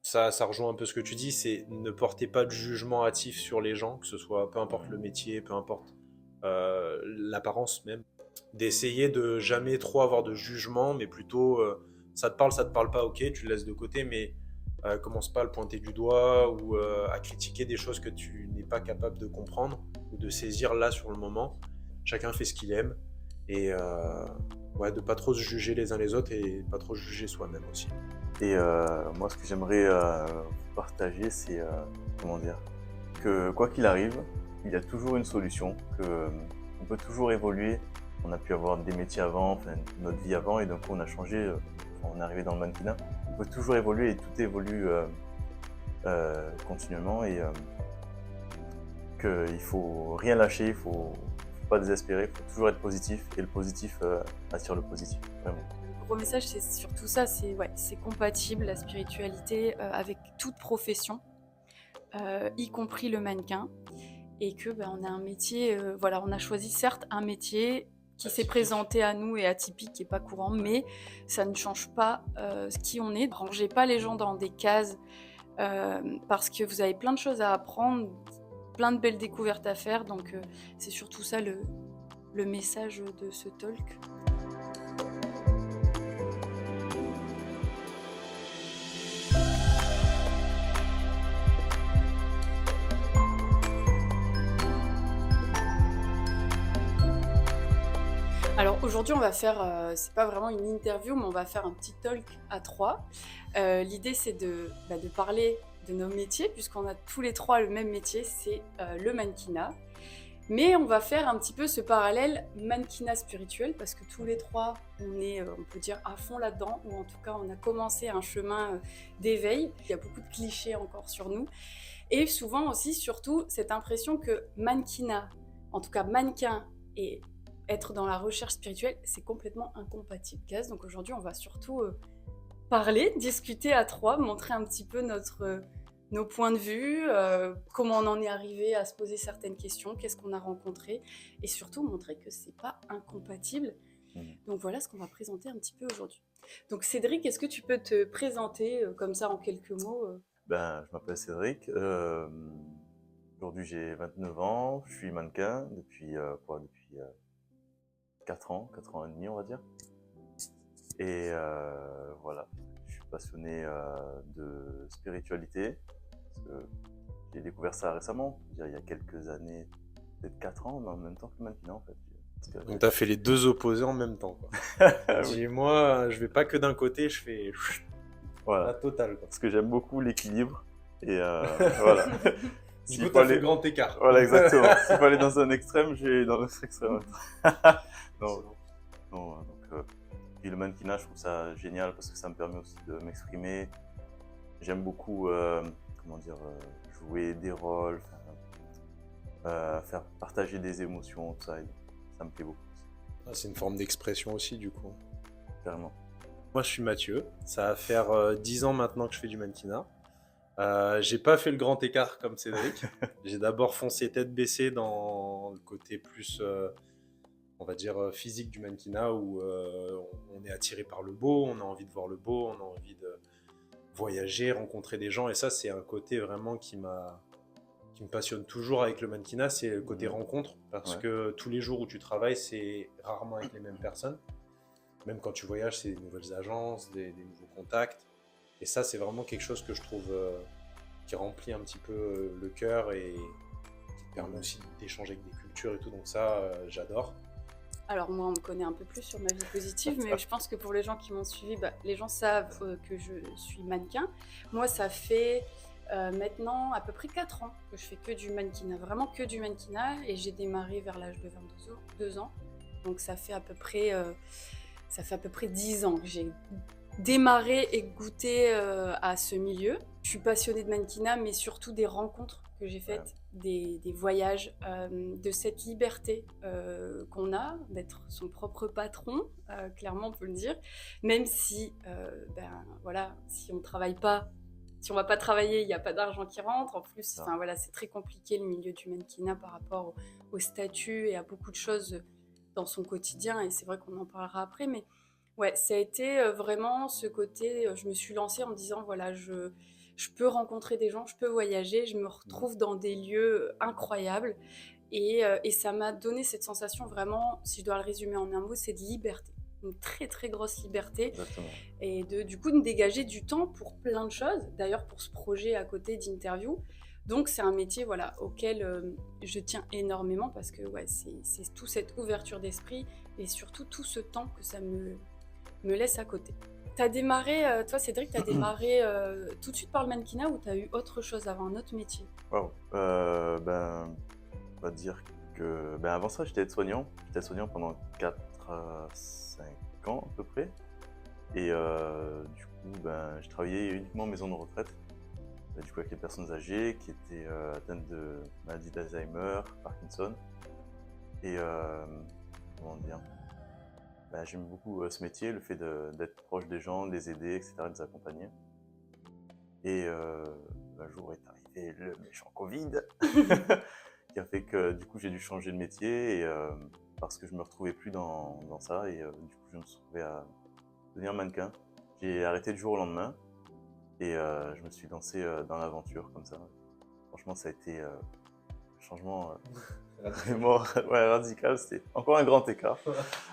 ça rejoint un peu ce que tu dis, c'est ne portez pas de jugement hâtif sur les gens, que ce soit peu importe le métier, peu importe l'apparence même. D'essayer de jamais trop avoir de jugement, mais plutôt ça te parle pas, ok, tu le laisses de côté, mais commence pas à le pointer du doigt ou à critiquer des choses que tu n'es pas capable de comprendre ou de saisir là sur le moment. Chacun fait ce qu'il aime et ouais, de pas trop se juger les uns les autres et pas trop se juger soi-même aussi. Et moi, ce que j'aimerais partager, c'est, comment dire, que quoi qu'il arrive, il y a toujours une solution, que on peut toujours évoluer. On a pu avoir des métiers avant, enfin, notre vie avant, et d'un coup on a changé, on est arrivé dans le mannequinat. On peut toujours évoluer et tout évolue continuellement, et qu'il faut rien lâcher, faut pas désespérer, il faut toujours être positif, et le positif attire le positif, vraiment. Le gros message, c'est surtout ça, c'est ouais, c'est compatible la spiritualité avec toute profession, y compris le mannequin, et que on a un métier, voilà, on a choisi certes un métier qui s'est présenté à nous et atypique, qui est pas courant, mais ça ne change pas qui on est. Rangez pas les gens dans des cases parce que vous avez plein de choses à apprendre, plein de belles découvertes à faire, donc c'est surtout ça le message de ce talk. Alors aujourd'hui, on va faire, c'est pas vraiment une interview, mais on va faire un petit talk à trois. L'idée, c'est de parler de nos métiers, puisqu'on a tous les trois le même métier, c'est le mannequinat. Mais on va faire un petit peu ce parallèle mannequinat spirituel, parce que tous les trois, on est, on peut dire, à fond là-dedans, ou en tout cas, on a commencé un chemin d'éveil. Il y a beaucoup de clichés encore sur nous. Et souvent aussi, surtout, cette impression que mannequinat, en tout cas mannequin et être dans la recherche spirituelle, c'est complètement incompatible, Gaz. Donc aujourd'hui, on va surtout parler, discuter à trois, montrer un petit peu nos points de vue, comment on en est arrivé à se poser certaines questions, qu'est-ce qu'on a rencontré, et surtout montrer que c'est pas incompatible. Donc voilà ce qu'on va présenter un petit peu aujourd'hui. Donc Cédric, est-ce que tu peux te présenter comme ça en quelques mots Ben, je m'appelle Cédric. Aujourd'hui, j'ai 29 ans. Je suis mannequin depuis 4 ans et demi, on va dire. Et voilà, je suis passionné de spiritualité. Parce que j'ai découvert ça récemment, je veux dire, il y a quelques années, peut-être 4 ans, mais en même temps que le mannequinat, en fait. Donc t'as fait les deux opposés en même temps, quoi. Oui. Moi, je vais pas que d'un côté, je fais Voilà. la totale, quoi. Parce que j'aime beaucoup l'équilibre. Et voilà. Du S'il coup, faut t'as aller- fait le grand écart. Voilà, exactement. S'il faut aller dans un extrême, je vais aller dans l'autre extrême. Non, non, donc, puis le mannequinat, je trouve ça génial parce que ça me permet aussi de m'exprimer. J'aime beaucoup, comment dire, jouer des rôles, faire partager des émotions, tout ça. Et ça me plaît beaucoup, Ah, c'est une forme d'expression aussi, du coup. clairement. Moi, je suis Mathieu. Ça va faire 10 ans maintenant que je fais du mannequinat. J'ai pas fait le grand écart comme Cédric. J'ai d'abord foncé tête baissée dans le côté plus, on va dire, physique du mannequinat où on est attiré par le beau, on a envie de voir le beau, on a envie de voyager, rencontrer des gens. Et ça, c'est un côté vraiment qui me passionne toujours avec le mannequinat, c'est le côté rencontre. Parce Ouais. que tous les jours où tu travailles, c'est rarement avec les mêmes personnes. Même quand tu voyages, c'est des nouvelles agences, des nouveaux contacts. Et ça, c'est vraiment quelque chose que je trouve qui remplit un petit peu le cœur et qui permet aussi d'échanger avec des cultures et tout. Donc ça, j'adore. Alors moi, on me connaît un peu plus sur ma vie positive, mais je pense que pour les gens qui m'ont suivi, les gens savent que je suis mannequin. Moi, ça fait maintenant à peu près 4 ans que je fais que du mannequinat, vraiment que du mannequinat, et j'ai démarré vers l'âge de 22 ans. Donc ça fait à peu près 10 ans que j'ai démarré et goûté à ce milieu. Je suis passionnée de mannequinat, mais surtout des rencontres que j'ai faites, des voyages, de cette liberté qu'on a d'être son propre patron, clairement on peut le dire, même si, voilà, si on travaille pas, si on va pas travailler, il n'y a pas d'argent qui rentre. En plus, enfin voilà, c'est très compliqué le milieu du mannequinat par rapport au statut et à beaucoup de choses dans son quotidien, et c'est vrai qu'on en parlera après, mais ouais, ça a été vraiment ce côté, je me suis lancée en me disant, voilà, je je peux rencontrer des gens, je peux voyager, je me retrouve dans des lieux incroyables. Et ça m'a donné cette sensation vraiment, si je dois le résumer en un mot, c'est de liberté. Une très très grosse liberté. Exactement. Et du coup de dégager du temps pour plein de choses. D'ailleurs pour ce projet à côté d'interview. Donc c'est un métier voilà, auquel je tiens énormément parce que ouais, c'est toute cette ouverture d'esprit et surtout tout ce temps que ça me laisse à côté. T'as démarré, toi Cédric, t'as démarré tout de suite par le mannequinat ou t'as eu autre chose avant, un autre métier? Wow. On va dire que avant ça, j'étais aide-soignant. J'étais aide-soignant pendant 4 à 5 ans à peu près. Et du coup, je travaillais uniquement en maison de retraite. Du coup, avec les personnes âgées qui étaient atteintes de maladie d'Alzheimer, Parkinson. Et comment dire, j'aime beaucoup ce métier, le fait d'être proche des gens, de les aider, etc., de les accompagner. Et un jour est arrivé le méchant Covid, qui a fait que du coup j'ai dû changer de métier et, parce que je me retrouvais plus dans ça et du coup je me suis retrouvé à devenir mannequin. J'ai arrêté du jour au lendemain et je me suis lancé dans l'aventure comme ça. Franchement ça a été un changement vraiment radical, c'était encore un grand écart.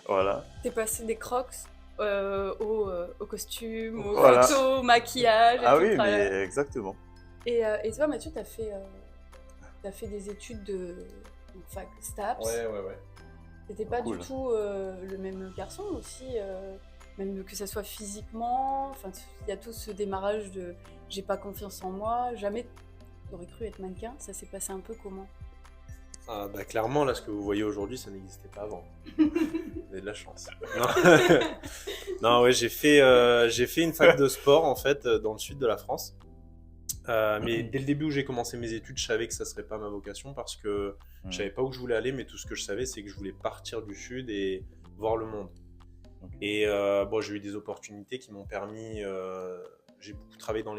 Voilà. T'es passé des crocs au costume, aux Voilà. photos, au maquillage. Ah tout oui, le travail. mais exactement. Et toi, Mathieu, t'as fait des études de fac STAPS. Ouais. T'étais pas Cool. du tout le même garçon aussi, même que ça soit physiquement. Enfin, il y a tout ce démarrage de j'ai pas confiance en moi. Jamais t'aurais cru être mannequin. Ça s'est passé un peu comment? Ah, clairement, là, ce que vous voyez aujourd'hui, ça n'existait pas avant. Vous avez de la chance. Non, non ouais, j'ai fait une fac de sport, en fait, dans le sud de la France. Mais dès le début où j'ai commencé mes études, je savais que ça serait pas ma vocation parce que je savais pas où je voulais aller, mais tout ce que je savais, c'est que je voulais partir du sud et voir le monde. Et j'ai eu des opportunités qui m'ont permis. J'ai beaucoup travaillé dans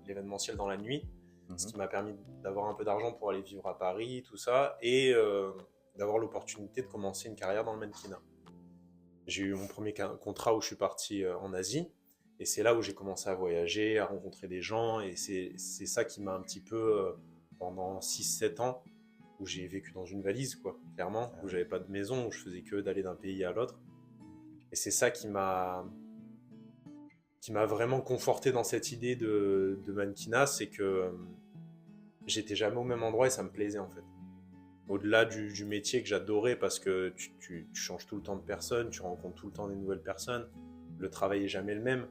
l'événementiel dans la nuit, ce qui m'a permis d'avoir un peu d'argent pour aller vivre à Paris, tout ça, et d'avoir l'opportunité de commencer une carrière dans le mannequinat. J'ai eu mon premier contrat où je suis parti en Asie. Et c'est là où j'ai commencé à voyager, à rencontrer des gens. Et c'est ça qui m'a un petit peu, pendant 6-7 ans, où j'ai vécu dans une valise, quoi, clairement, où j'avais pas de maison, où je faisais que d'aller d'un pays à l'autre. Et c'est ça qui m'a vraiment conforté dans cette idée de mannequinat, c'est que j'étais jamais au même endroit et ça me plaisait en fait. Au-delà du métier que j'adorais parce que tu changes tout le temps de personnes, tu rencontres tout le temps des nouvelles personnes, le travail est jamais le même.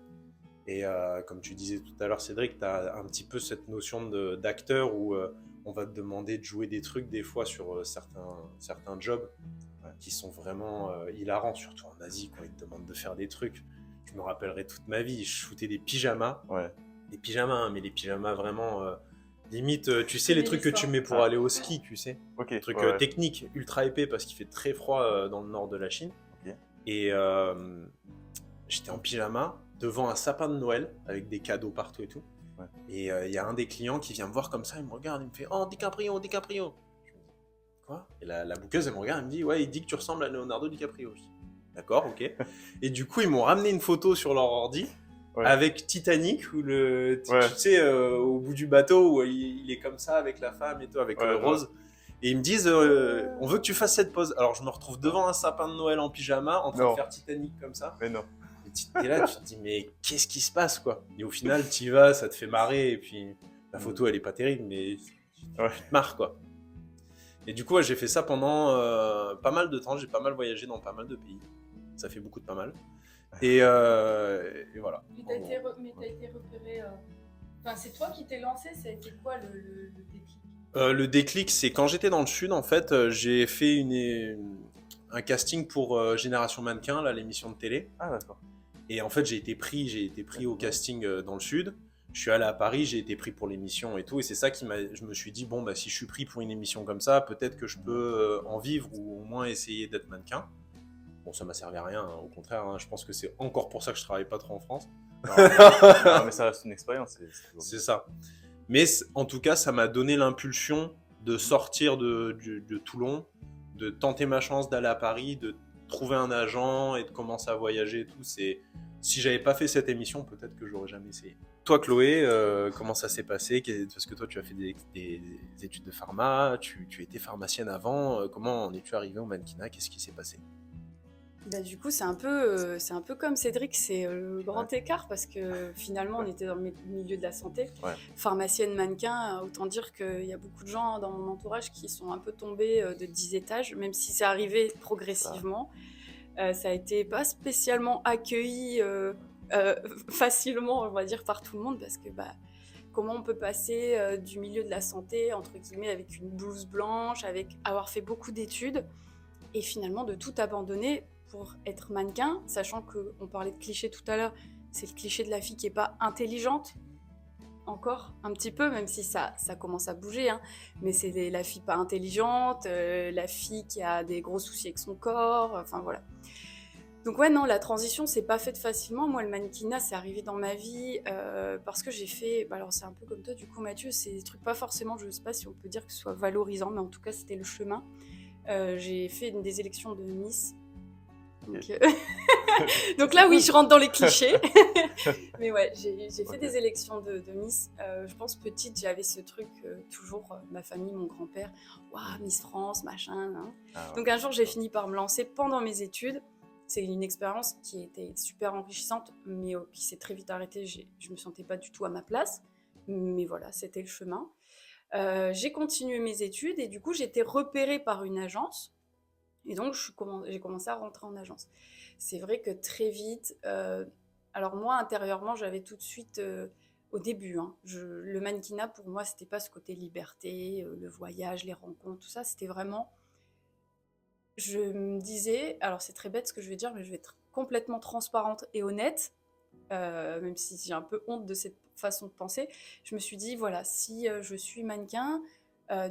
Et comme tu disais tout à l'heure, Cédric, tu as un petit peu cette notion d'acteur où on va te demander de jouer des trucs des fois sur certains jobs qui sont vraiment hilarants, surtout en Asie quand ils te demandent de faire des trucs. Je me rappellerai toute ma vie, je shootais des pyjamas, des pyjamas, hein, mais les pyjamas vraiment limite, tu sais les trucs que tu mets pour aller au ski, tu sais, trucs techniques, ultra épais parce qu'il fait très froid dans le nord de la Chine. Et j'étais en pyjama devant un sapin de Noël avec des cadeaux partout et tout. Et il y a un des clients qui vient me voir comme ça, il me regarde, il me fait « Oh, DiCaprio, DiCaprio !» Je me dis « Quoi ?» Et la bouqueuse, elle me regarde, elle me dit « Ouais, il dit que tu ressembles à Leonardo DiCaprio. » Je dis « D'accord, ok. » Et du coup, ils m'ont ramené une photo sur leur ordi avec Titanic, où tu sais, au bout du bateau, où il est comme ça avec la femme et tout, avec Rose. Et ils me disent on veut que tu fasses cette pose. Alors je me retrouve devant un sapin de Noël en pyjama en train de faire Titanic comme ça. Mais non. Et là, tu te dis mais qu'est-ce qui se passe quoi? Et au final, tu y vas, ça te fait marrer et puis la photo elle est pas terrible mais tu te marres quoi. Et du coup, j'ai fait ça pendant pas mal de temps, j'ai pas mal voyagé dans pas mal de pays. Ça fait beaucoup de pas mal. Et voilà. Mais t'as été repéré. Enfin, c'est toi qui t'es lancé, ça a été quoi le déclic? Le déclic, c'est quand j'étais dans le sud, en fait, j'ai fait un casting pour Génération Mannequin, là, l'émission de télé. Ah, d'accord. Et en fait, j'ai été pris au casting dans le sud. Je suis allé à Paris, j'ai été pris pour l'émission et tout. Et c'est ça je me suis dit, bon, si je suis pris pour une émission comme ça, peut-être que je peux en vivre ou au moins essayer d'être mannequin. Bon, ça m'a servi à rien, hein, au contraire. Hein, je pense que c'est encore pour ça que je travaille pas trop en France. Non, mais ça reste une expérience. C'est ça. Mais en tout cas, ça m'a donné l'impulsion de sortir de Toulon, de tenter ma chance d'aller à Paris, de trouver un agent et de commencer à voyager et tout. Si j'avais pas fait cette émission, peut-être que j'aurais jamais essayé. Toi, Chloé, comment ça s'est passé? Parce que toi, tu as fait des études de pharma, tu étais pharmacienne avant. Comment en es-tu arrivée au mannequinat? Qu'est-ce qui s'est passé? Bah, du coup, c'est un peu comme Cédric, c'est le Ouais, grand écart parce que finalement, on était dans le milieu de la santé. ouais, Pharmacienne, mannequin, autant dire qu'il y a beaucoup de gens dans mon entourage qui sont un peu tombés de 10 étages, même si c'est arrivé ça, progressivement. Ça a été pas spécialement accueilli euh, facilement, on va dire, par tout le monde parce que bah, comment on peut passer du milieu de la santé, entre guillemets, avec une blouse blanche, avec avoir fait beaucoup d'études et finalement de tout abandonner pour être mannequin, sachant qu'on parlait de cliché tout à l'heure, c'est le cliché de la fille qui est pas intelligente, encore un petit peu, même si ça commence à bouger, hein. Mais c'est la fille pas intelligente, la fille qui a des gros soucis avec son corps, enfin voilà. Donc ouais, non, la transition s'est pas faite facilement. Moi, le mannequinat, c'est arrivé dans ma vie parce que j'ai fait... Bah, alors c'est un peu comme toi, du coup, Mathieu, c'est des trucs pas forcément, je sais pas si on peut dire que ce soit valorisant, mais en tout cas, c'était le chemin. J'ai fait des élections de Miss. Donc, ok. donc C'est là, oui, cool. je rentre dans les clichés. Mais ouais, j'ai fait des élections de Miss. Je pense petite, j'avais ce truc, toujours, ma famille, mon grand-père, waouh, Miss France, machin. Hein. Ah, Donc un jour, j'ai fini par me lancer pendant mes études. C'est une expérience qui était super enrichissante, mais qui s'est très vite arrêtée. Je me sentais pas du tout à ma place. Mais voilà, c'était le chemin. J'ai continué mes études et du coup, j'ai été repérée par une agence. Et donc, j'ai commencé à rentrer en agence. C'est vrai que très vite, alors moi, intérieurement, j'avais tout de suite, au début, hein, le mannequinat, pour moi, c'était pas ce côté liberté, le voyage, les rencontres, tout ça. C'était vraiment, je me disais, alors c'est très bête ce que je vais dire, mais je vais être complètement transparente et honnête, même si j'ai un peu honte de cette façon de penser. Je me suis dit, voilà, si je suis mannequin,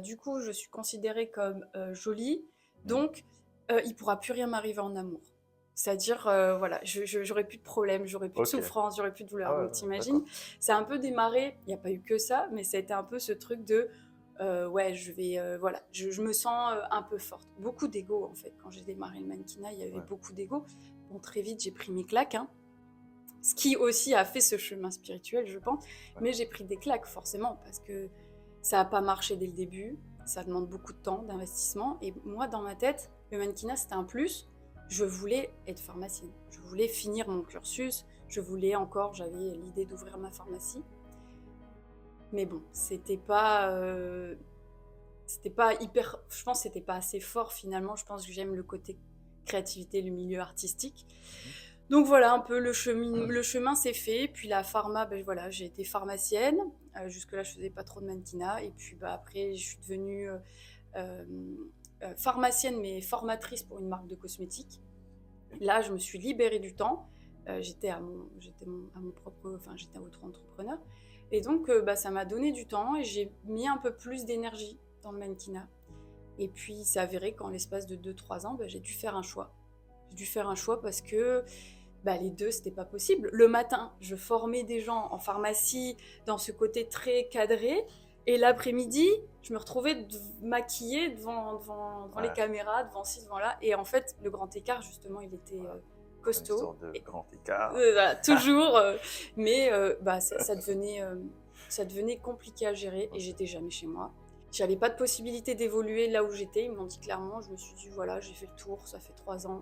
du coup, je suis considérée comme jolie, mhm. donc il pourra plus rien m'arriver en amour. C'est-à-dire, voilà, j'aurais plus de problèmes, j'aurais plus de Ok. souffrance, j'aurais plus de douleur. Ah ouais, Donc ouais, t'imagines, d'accord. ça a un peu démarré, il n'y a pas eu que ça, mais ça a été un peu ce truc de, ouais, je vais, voilà, je me sens un peu forte. Beaucoup d'ego, en fait. Quand j'ai démarré le mannequinat, il y avait Ouais, beaucoup d'ego. Bon, très vite, j'ai pris mes claques, hein, ce qui aussi a fait ce chemin spirituel, je pense. ouais, Mais j'ai pris des claques, forcément, parce que ça n'a pas marché dès le début. Ça demande beaucoup de temps, d'investissement. Et moi, dans ma tête, le mannequinat, c'était un plus. Je voulais être pharmacienne. Je voulais finir mon cursus. J'avais l'idée d'ouvrir ma pharmacie. Mais bon, c'était pas hyper. Je pense que c'était pas assez fort finalement. Je pense que j'aime le côté créativité, le milieu artistique. mhm. Donc voilà, un peu le chemin s'est fait. Puis la pharma, ben voilà, j'ai été pharmacienne. Jusque-là, je faisais pas trop de mannequinat. Et puis bah, après, je suis devenue euh, pharmacienne, mais formatrice pour une marque de cosmétiques. Là, je me suis libérée du temps. À mon propre, enfin, j'étais auto-entrepreneur. Et donc, bah, ça m'a donné du temps et j'ai mis un peu plus d'énergie dans le mannequinat. Et puis, il s'est avéré qu'en l'espace de 2 3 ans, bah, j'ai dû faire un choix. J'ai dû faire un choix parce que bah, les deux, c'était pas possible. Le matin, je formais des gens en pharmacie dans ce côté très cadré. Et l'après-midi, je me retrouvais maquillée devant les Ouais, caméras, devant ci, devant là. Et en fait, le grand écart, justement, il était voilà. Une costaud. histoire de Et, grand écart. voilà, toujours. Mais bah, ça devenait compliqué à gérer et Ok. j'étais jamais chez moi. J'avais pas de possibilité d'évoluer là où j'étais. Ils m'ont dit clairement, je me suis dit, voilà, j'ai fait le tour, ça fait 3 ans.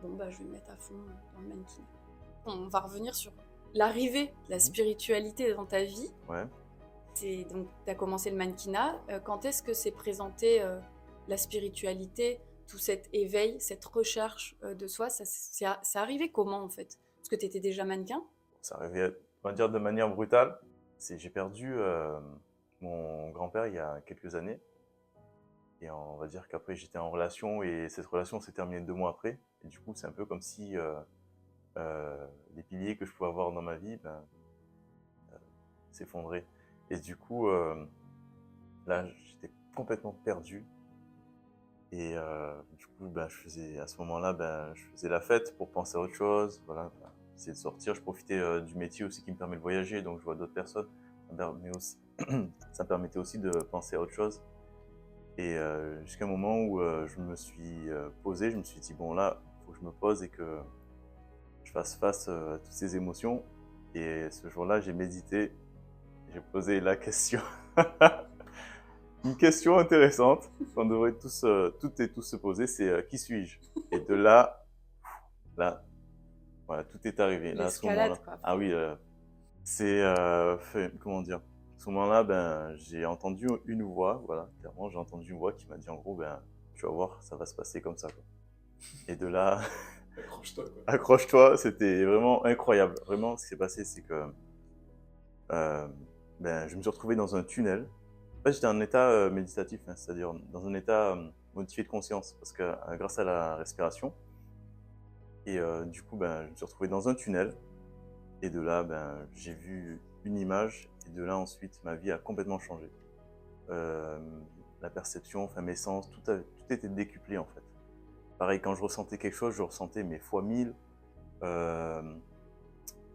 Bon, bah, je vais me mettre à fond dans le mannequinat. On va revenir sur l'arrivée de la Mhm. spiritualité dans ta vie. Ouais. Donc, tu as commencé le mannequinat. Quand est-ce que s'est présenté la spiritualité, tout cet éveil, cette recherche de soi c'est arrivé comment en fait? Parce que tu étais déjà mannequin. Ça arrivait, on va dire, de manière brutale. J'ai perdu mon grand-père il y a quelques années. Et on va dire qu'après, j'étais en relation et cette relation s'est terminée 2 mois après. Et du coup, c'est un peu comme si les piliers que je pouvais avoir dans ma vie s'effondraient. Et du coup, là, j'étais complètement perdu. Et du coup, à ce moment-là, je faisais la fête pour penser à autre chose. Voilà, j'essayais de sortir. Je profitais du métier aussi qui me permet de voyager, donc je vois d'autres personnes. Ça me permettait aussi de penser à autre chose. Et jusqu'à un moment où je me suis posé, je me suis dit, bon là, il faut que je me pose et que je fasse face à toutes ces émotions. Et ce jour-là, j'ai médité, j'ai posé la question. Une question intéressante qu'on devrait toutes et tous se poser, c'est qui suis-je? Et de là, voilà, tout est arrivé. Là, à ce moment-là. L'escalade, quoi. Ah oui, comment dire? À ce moment-là, ben, j'ai entendu une voix, voilà, clairement, j'ai entendu une voix qui m'a dit en gros, ben, tu vas voir, ça va se passer comme ça, quoi. Et de là, Accroche-toi, quoi. accroche-toi, c'était vraiment incroyable. Vraiment, ce qui s'est passé, c'est que ben, je me suis retrouvé dans un tunnel. En fait, j'étais en état méditatif, hein, c'est-à-dire dans un état modifié de conscience, parce que grâce à la respiration. Et du coup, ben, je me suis retrouvé dans un tunnel. Et de là, ben, j'ai vu une image. Et de là, ensuite, ma vie a complètement changé. La perception, enfin mes sens, tout était décuplé en fait. Pareil, quand je ressentais quelque chose, je ressentais mes fois 1000.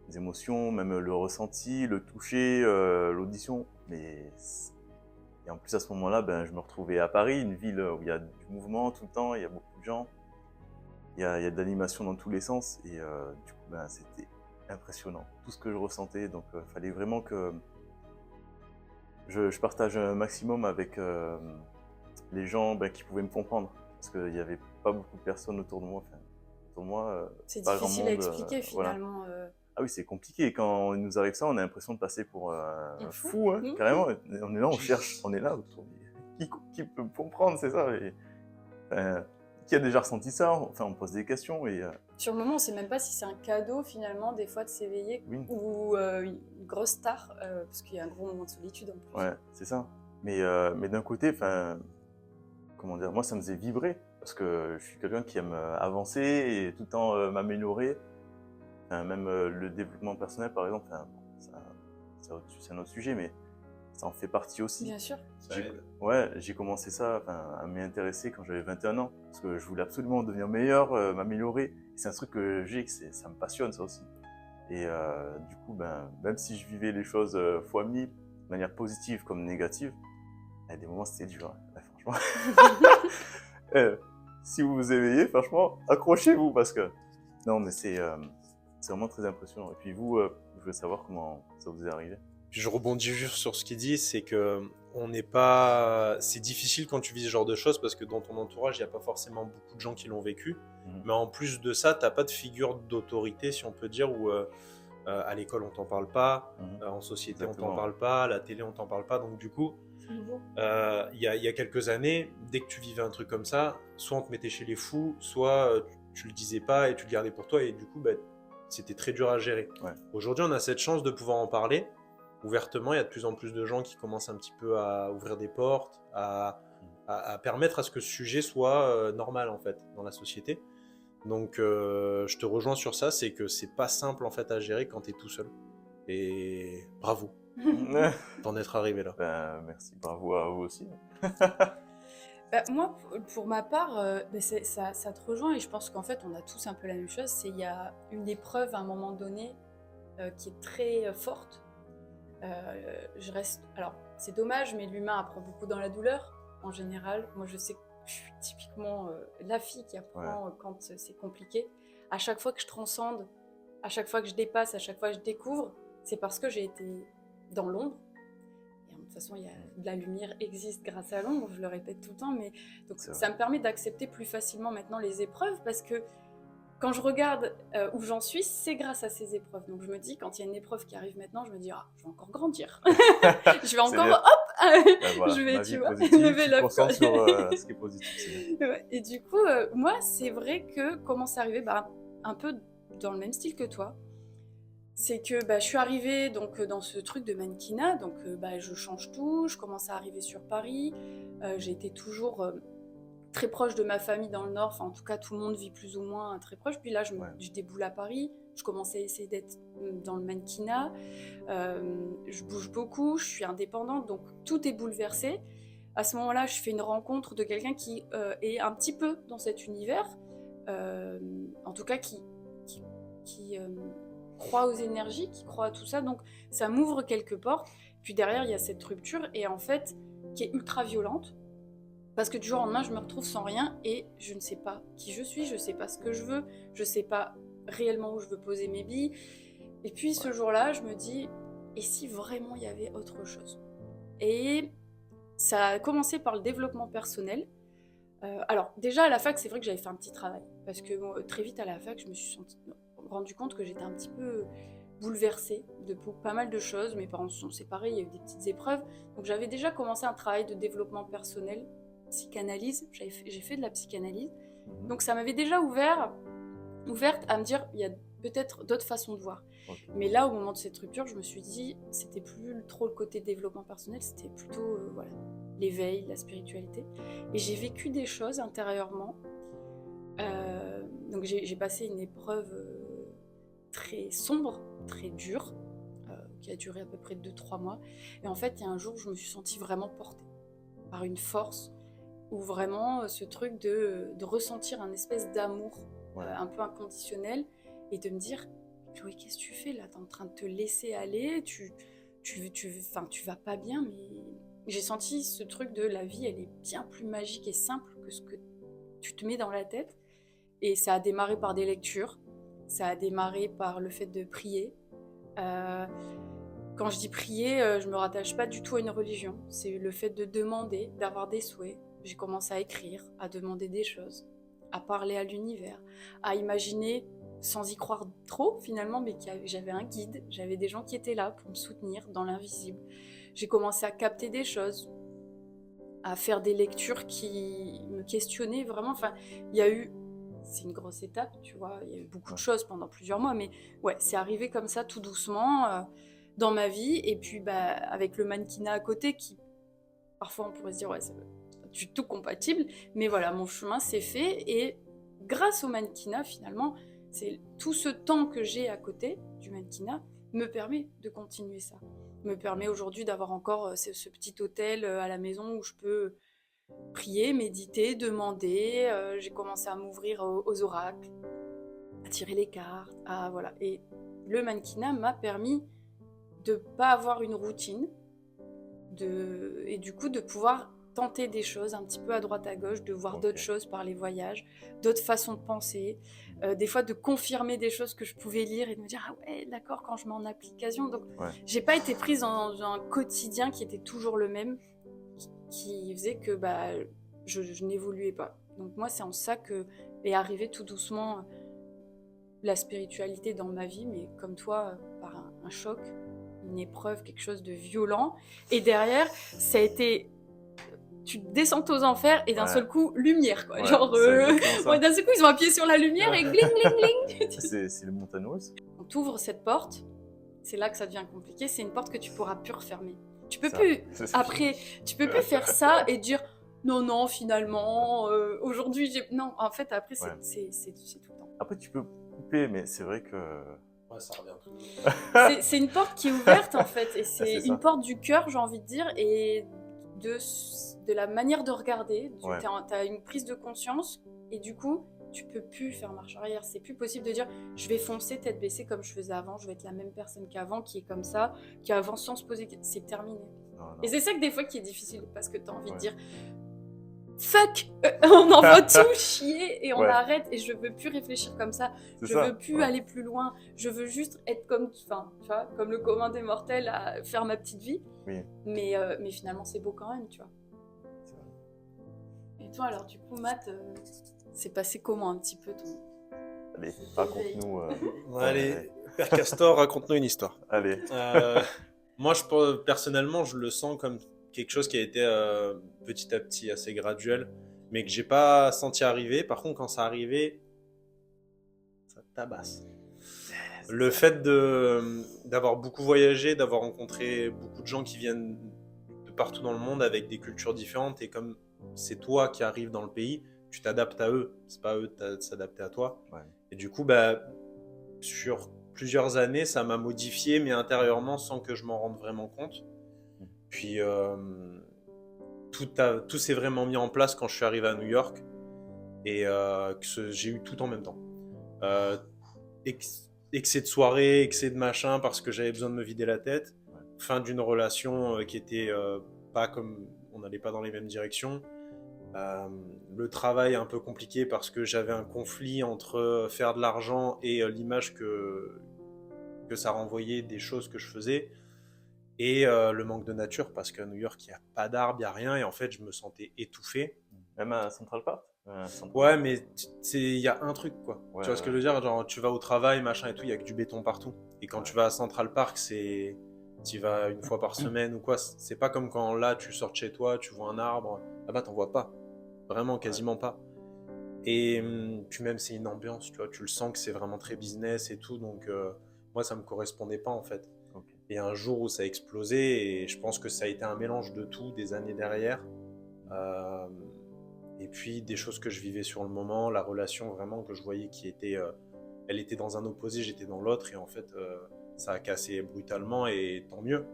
Les émotions, même le ressenti, le toucher, l'audition. Et en plus, à ce moment-là, ben, je me retrouvais à Paris, une ville où il y a du mouvement tout le temps, il y a beaucoup de gens, il y a de l'animation dans tous les sens. Et du coup, ben, c'était impressionnant, tout ce que je ressentais. Donc, il fallait vraiment que je partage un maximum avec les gens ben, qui pouvaient me comprendre. Parce qu'il n'y avait pas beaucoup de personnes autour de moi. Enfin, autour de moi, C'est pas grand difficile monde, à expliquer voilà. finalement. Ah oui, c'est compliqué. Quand il nous arrive ça, on a l'impression de passer pour un fou. fou, hein, Mmh. carrément. On est là, on cherche, on est là. Qui peut me comprendre, c'est ça? Et, qui a déjà ressenti ça? Enfin, on pose des questions et Sur le moment, on sait même pas si c'est un cadeau finalement, des fois, de s'éveiller oui, ou une grosse star, parce qu'il y a un gros moment de solitude en plus. ouais, c'est ça. Mais d'un côté, enfin, comment dire, moi, ça me faisait vibrer parce que je suis quelqu'un qui aime avancer et tout le temps m'améliorer. Enfin, même le développement personnel, par exemple, enfin, c'est un autre sujet, mais ça en fait partie aussi. Bien sûr. Ça aide. Ouais, j'ai commencé ça, enfin, à m'y intéresser quand j'avais 21 ans, parce que je voulais absolument devenir meilleur, m'améliorer. Et c'est un truc que j'ai, ça me passionne ça aussi. Et du coup, ben, même si je vivais les choses fois 1000, de manière positive comme négative, il y a des moments c'était dur, hein. Ouais, franchement. Si vous vous éveillez, franchement, accrochez-vous parce que non, mais c'est vraiment très impressionnant. Et puis vous, je voulais savoir comment ça vous est arrivé. Puis je rebondis juste sur ce qu'il dit, c'est que on n'est pas. C'est difficile quand tu vis ce genre de choses parce que dans ton entourage, il n'y a pas forcément beaucoup de gens qui l'ont vécu. Mhm. Mais en plus de ça, t'as pas de figure d'autorité, si on peut dire, où à l'école on t'en parle pas, Mhm. en société Exactement. on t'en parle pas, à la télé on t'en parle pas. Donc du coup, C'est nouveau. il y a quelques années, dès que tu vivais un truc comme ça, soit on te mettait chez les fous, soit tu le disais pas et tu le gardais pour toi et du coup, bah, c'était très dur à gérer. Ouais. Aujourd'hui, on a cette chance de pouvoir en parler ouvertement. Il y a de plus en plus de gens qui commencent un petit peu à ouvrir des portes, à permettre à ce que ce sujet soit normal en fait dans la société. Donc, je te rejoins sur ça, c'est que c'est pas simple en fait à gérer quand t'es tout seul. Et bravo d'en être arrivé là. Ben, merci, bravo à vous aussi. Bah, moi, pour ma part, bah, ça te rejoint et je pense qu'en fait, on a tous un peu la même chose. Il y a une épreuve à un moment donné qui est très forte. Alors, c'est dommage, mais l'humain apprend beaucoup dans la douleur, en général. Moi, je sais que je suis typiquement la fille qui apprend quand c'est compliqué. À chaque fois que je transcende, à chaque fois que je dépasse, à chaque fois que je découvre, c'est parce que j'ai été dans l'ombre. Et de toute façon, la lumière existe grâce à l'ombre, je le répète tout le temps. Mais donc, ça me permet d'accepter plus facilement maintenant les épreuves parce que quand je regarde où j'en suis, c'est grâce à ces épreuves. Donc je me dis, quand il y a une épreuve qui arrive maintenant, je me dis, ah, je vais encore grandir. Je vais encore, hop, voilà, je vais, ma tu vie vois, positive, lever tu te l'œuf. concentres sur ce qui est positif, c'est bien. Ouais. Et du coup, moi, c'est vrai que comment c'est arrivé, un peu dans le même style que toi. C'est que je suis arrivée donc, dans ce truc de mannequinat, donc je change tout, je commence à arriver sur Paris. J'ai été toujours très proche de ma famille dans le Nord, enfin en tout cas tout le monde vit plus ou moins très proche. Puis là je déboule à Paris, je commence à essayer d'être dans le mannequinat, je bouge beaucoup, je suis indépendante, donc tout est bouleversé. À ce moment-là, je fais une rencontre de quelqu'un qui est un petit peu dans cet univers, en tout cas qui croit aux énergies, qui croit à tout ça, donc ça m'ouvre quelques portes. Puis derrière, il y a cette rupture, et en fait, qui est ultra violente, parce que du jour au lendemain, je me retrouve sans rien, et je ne sais pas qui je suis, je ne sais pas ce que je veux, je ne sais pas réellement où je veux poser mes billes, Et puis ce jour-là, je me dis, et si vraiment il y avait autre chose? Et ça a commencé par le développement personnel. Alors déjà à la fac, c'est vrai que j'avais fait un petit travail. Parce que très vite à la fac, je me suis rendu compte que j'étais un petit peu bouleversée pour pas mal de choses. Mes parents se sont séparés, il y a eu des petites épreuves. Donc j'avais déjà commencé un travail de développement personnel, psychanalyse. J'ai fait de la psychanalyse. Donc ça m'avait déjà ouverte à me dire, il y a peut-être d'autres façons de voir. Ok. Mais là, au moment de cette rupture, je me suis dit, c'était plus trop le côté développement personnel, c'était plutôt voilà, l'éveil, la spiritualité. Et j'ai vécu des choses intérieurement. Donc j'ai passé une épreuve très sombre, très dure, qui a duré à peu près 2-3 mois. Et en fait, il y a un jour, je me suis sentie vraiment portée par une force, ou vraiment ce truc de ressentir un espèce d'amour un peu inconditionnel, et de me dire, Chloé, qu'est-ce que tu fais là? T'es en train de te laisser aller, tu vas pas bien, mais j'ai senti ce truc de la vie, elle est bien plus magique et simple que ce que tu te mets dans la tête. Et ça a démarré par des lectures, ça a démarré par le fait de prier. Quand je dis prier, je me rattache pas du tout à une religion, c'est le fait de demander, d'avoir des souhaits. J'ai commencé à écrire, à demander des choses, à parler à l'univers, à imaginer sans y croire trop finalement, mais j'avais un guide, j'avais des gens qui étaient là pour me soutenir dans l'invisible. J'ai commencé à capter des choses, à faire des lectures qui me questionnaient vraiment. Enfin, il y a eu, c'est une grosse étape, tu vois, il y a eu beaucoup de choses pendant plusieurs mois, mais ouais, c'est arrivé comme ça tout doucement dans ma vie. Et puis avec le mannequinat à côté, qui parfois on pourrait se dire ouais, c'est pas du tout compatible, mais voilà, mon chemin s'est fait, et grâce au mannequinat finalement, c'est tout ce temps que j'ai à côté du mannequinat me permet de continuer ça, me permet aujourd'hui d'avoir encore ce petit hôtel à la maison où je peux prier, méditer, demander. J'ai commencé à m'ouvrir aux oracles, à tirer les cartes, voilà. Et le mannequinat m'a permis de pas avoir une routine, et du coup de pouvoir tenter des choses un petit peu à droite à gauche, de voir d'autres choses par les voyages, d'autres façons de penser, des fois de confirmer des choses que je pouvais lire et de me dire ah ouais d'accord quand je mets en application. Donc j'ai pas été prise dans un quotidien qui était toujours le même, qui faisait que je n'évoluais pas. Donc moi c'est en ça que est arrivé tout doucement la spiritualité dans ma vie, mais comme toi par un choc, une épreuve, quelque chose de violent. Et derrière, ça a été, tu descends aux enfers et d'un seul coup, lumière, quoi. Genre, d'un seul coup, ils ont appuyé sur la lumière et gling, gling, gling. C'est le montagne russe. Quand tu ouvres cette porte, c'est là que ça devient compliqué. C'est une porte que tu pourras plus refermer. Tu peux plus, après, tu peux plus faire ça et dire non, finalement, aujourd'hui, non, en fait, après, c'est tout le temps. Après, tu peux couper, mais c'est vrai que. Ouais, ça revient tout. C'est une porte qui est ouverte en fait, et c'est une porte du cœur, j'ai envie de dire, et de la manière de regarder. Tu as une prise de conscience, et du coup, tu peux plus faire marche arrière. C'est plus possible de dire je vais foncer tête baissée comme je faisais avant, je vais être la même personne qu'avant, qui est comme ça, qui avance sans se poser. C'est terminé. Non. Et c'est ça que des fois qui est difficile, parce que tu as envie de dire fuck, on envoie tout chier et on arrête, et je veux plus réfléchir comme ça, je veux plus aller plus loin, je veux juste être comme, tu vois, comme le commun des mortels, à faire ma petite vie. Mais finalement c'est beau quand même, tu vois. Et toi alors du coup Matt, c'est passé comment un petit peu ton... Allez, raconte-nous. Allez, Père Castor, raconte-nous une histoire. Allez. Moi personnellement je le sens comme quelque chose qui a été petit à petit assez graduel, mais que j'ai pas senti arriver. Par contre, quand ça arrivait, ça tabasse. Le fait d'avoir beaucoup voyagé, d'avoir rencontré beaucoup de gens qui viennent de partout dans le monde avec des cultures différentes, et comme c'est toi qui arrives dans le pays, tu t'adaptes à eux, c'est pas eux de s'adapter à toi. Et du coup, sur plusieurs années, ça m'a modifié, mais intérieurement, sans que je m'en rende vraiment compte. Puis tout s'est vraiment mis en place quand je suis arrivé à New York, et que j'ai eu tout en même temps. Excès de soirée, excès de machin, parce que j'avais besoin de me vider la tête. Fin d'une relation qui était pas comme... On n'allait pas dans les mêmes directions. Le travail un peu compliqué parce que j'avais un conflit entre faire de l'argent et l'image que que ça renvoyait des choses que je faisais. Et le manque de nature, parce qu'à New York, il n'y a pas d'arbres, il n'y a rien. Et en fait, je me sentais étouffé. Même à Central Park. Central Ouais, Park. mais il y a un truc, quoi. Ouais, Tu vois ce que je veux dire? Genre, tu vas au travail, machin et tout, il y a que du béton partout. Et quand ouais. tu vas à Central Park, tu vas une fois par semaine ou quoi. C'est pas comme quand là, tu sors de chez toi, tu vois un arbre. Là-bas, t'en vois pas. Vraiment, quasiment pas. Et puis même, c'est une ambiance, tu vois. Tu le sens que c'est vraiment très business et tout. Donc, moi, ça me correspondait pas, en fait. Ok. Et un jour où ça a explosé, et je pense que ça a été un mélange de tout, des années derrière. Euh, et puis des choses que je vivais sur le moment, la relation vraiment que je voyais qui était, elle était dans un opposé, j'étais dans l'autre, et en fait ça a cassé brutalement, et tant mieux.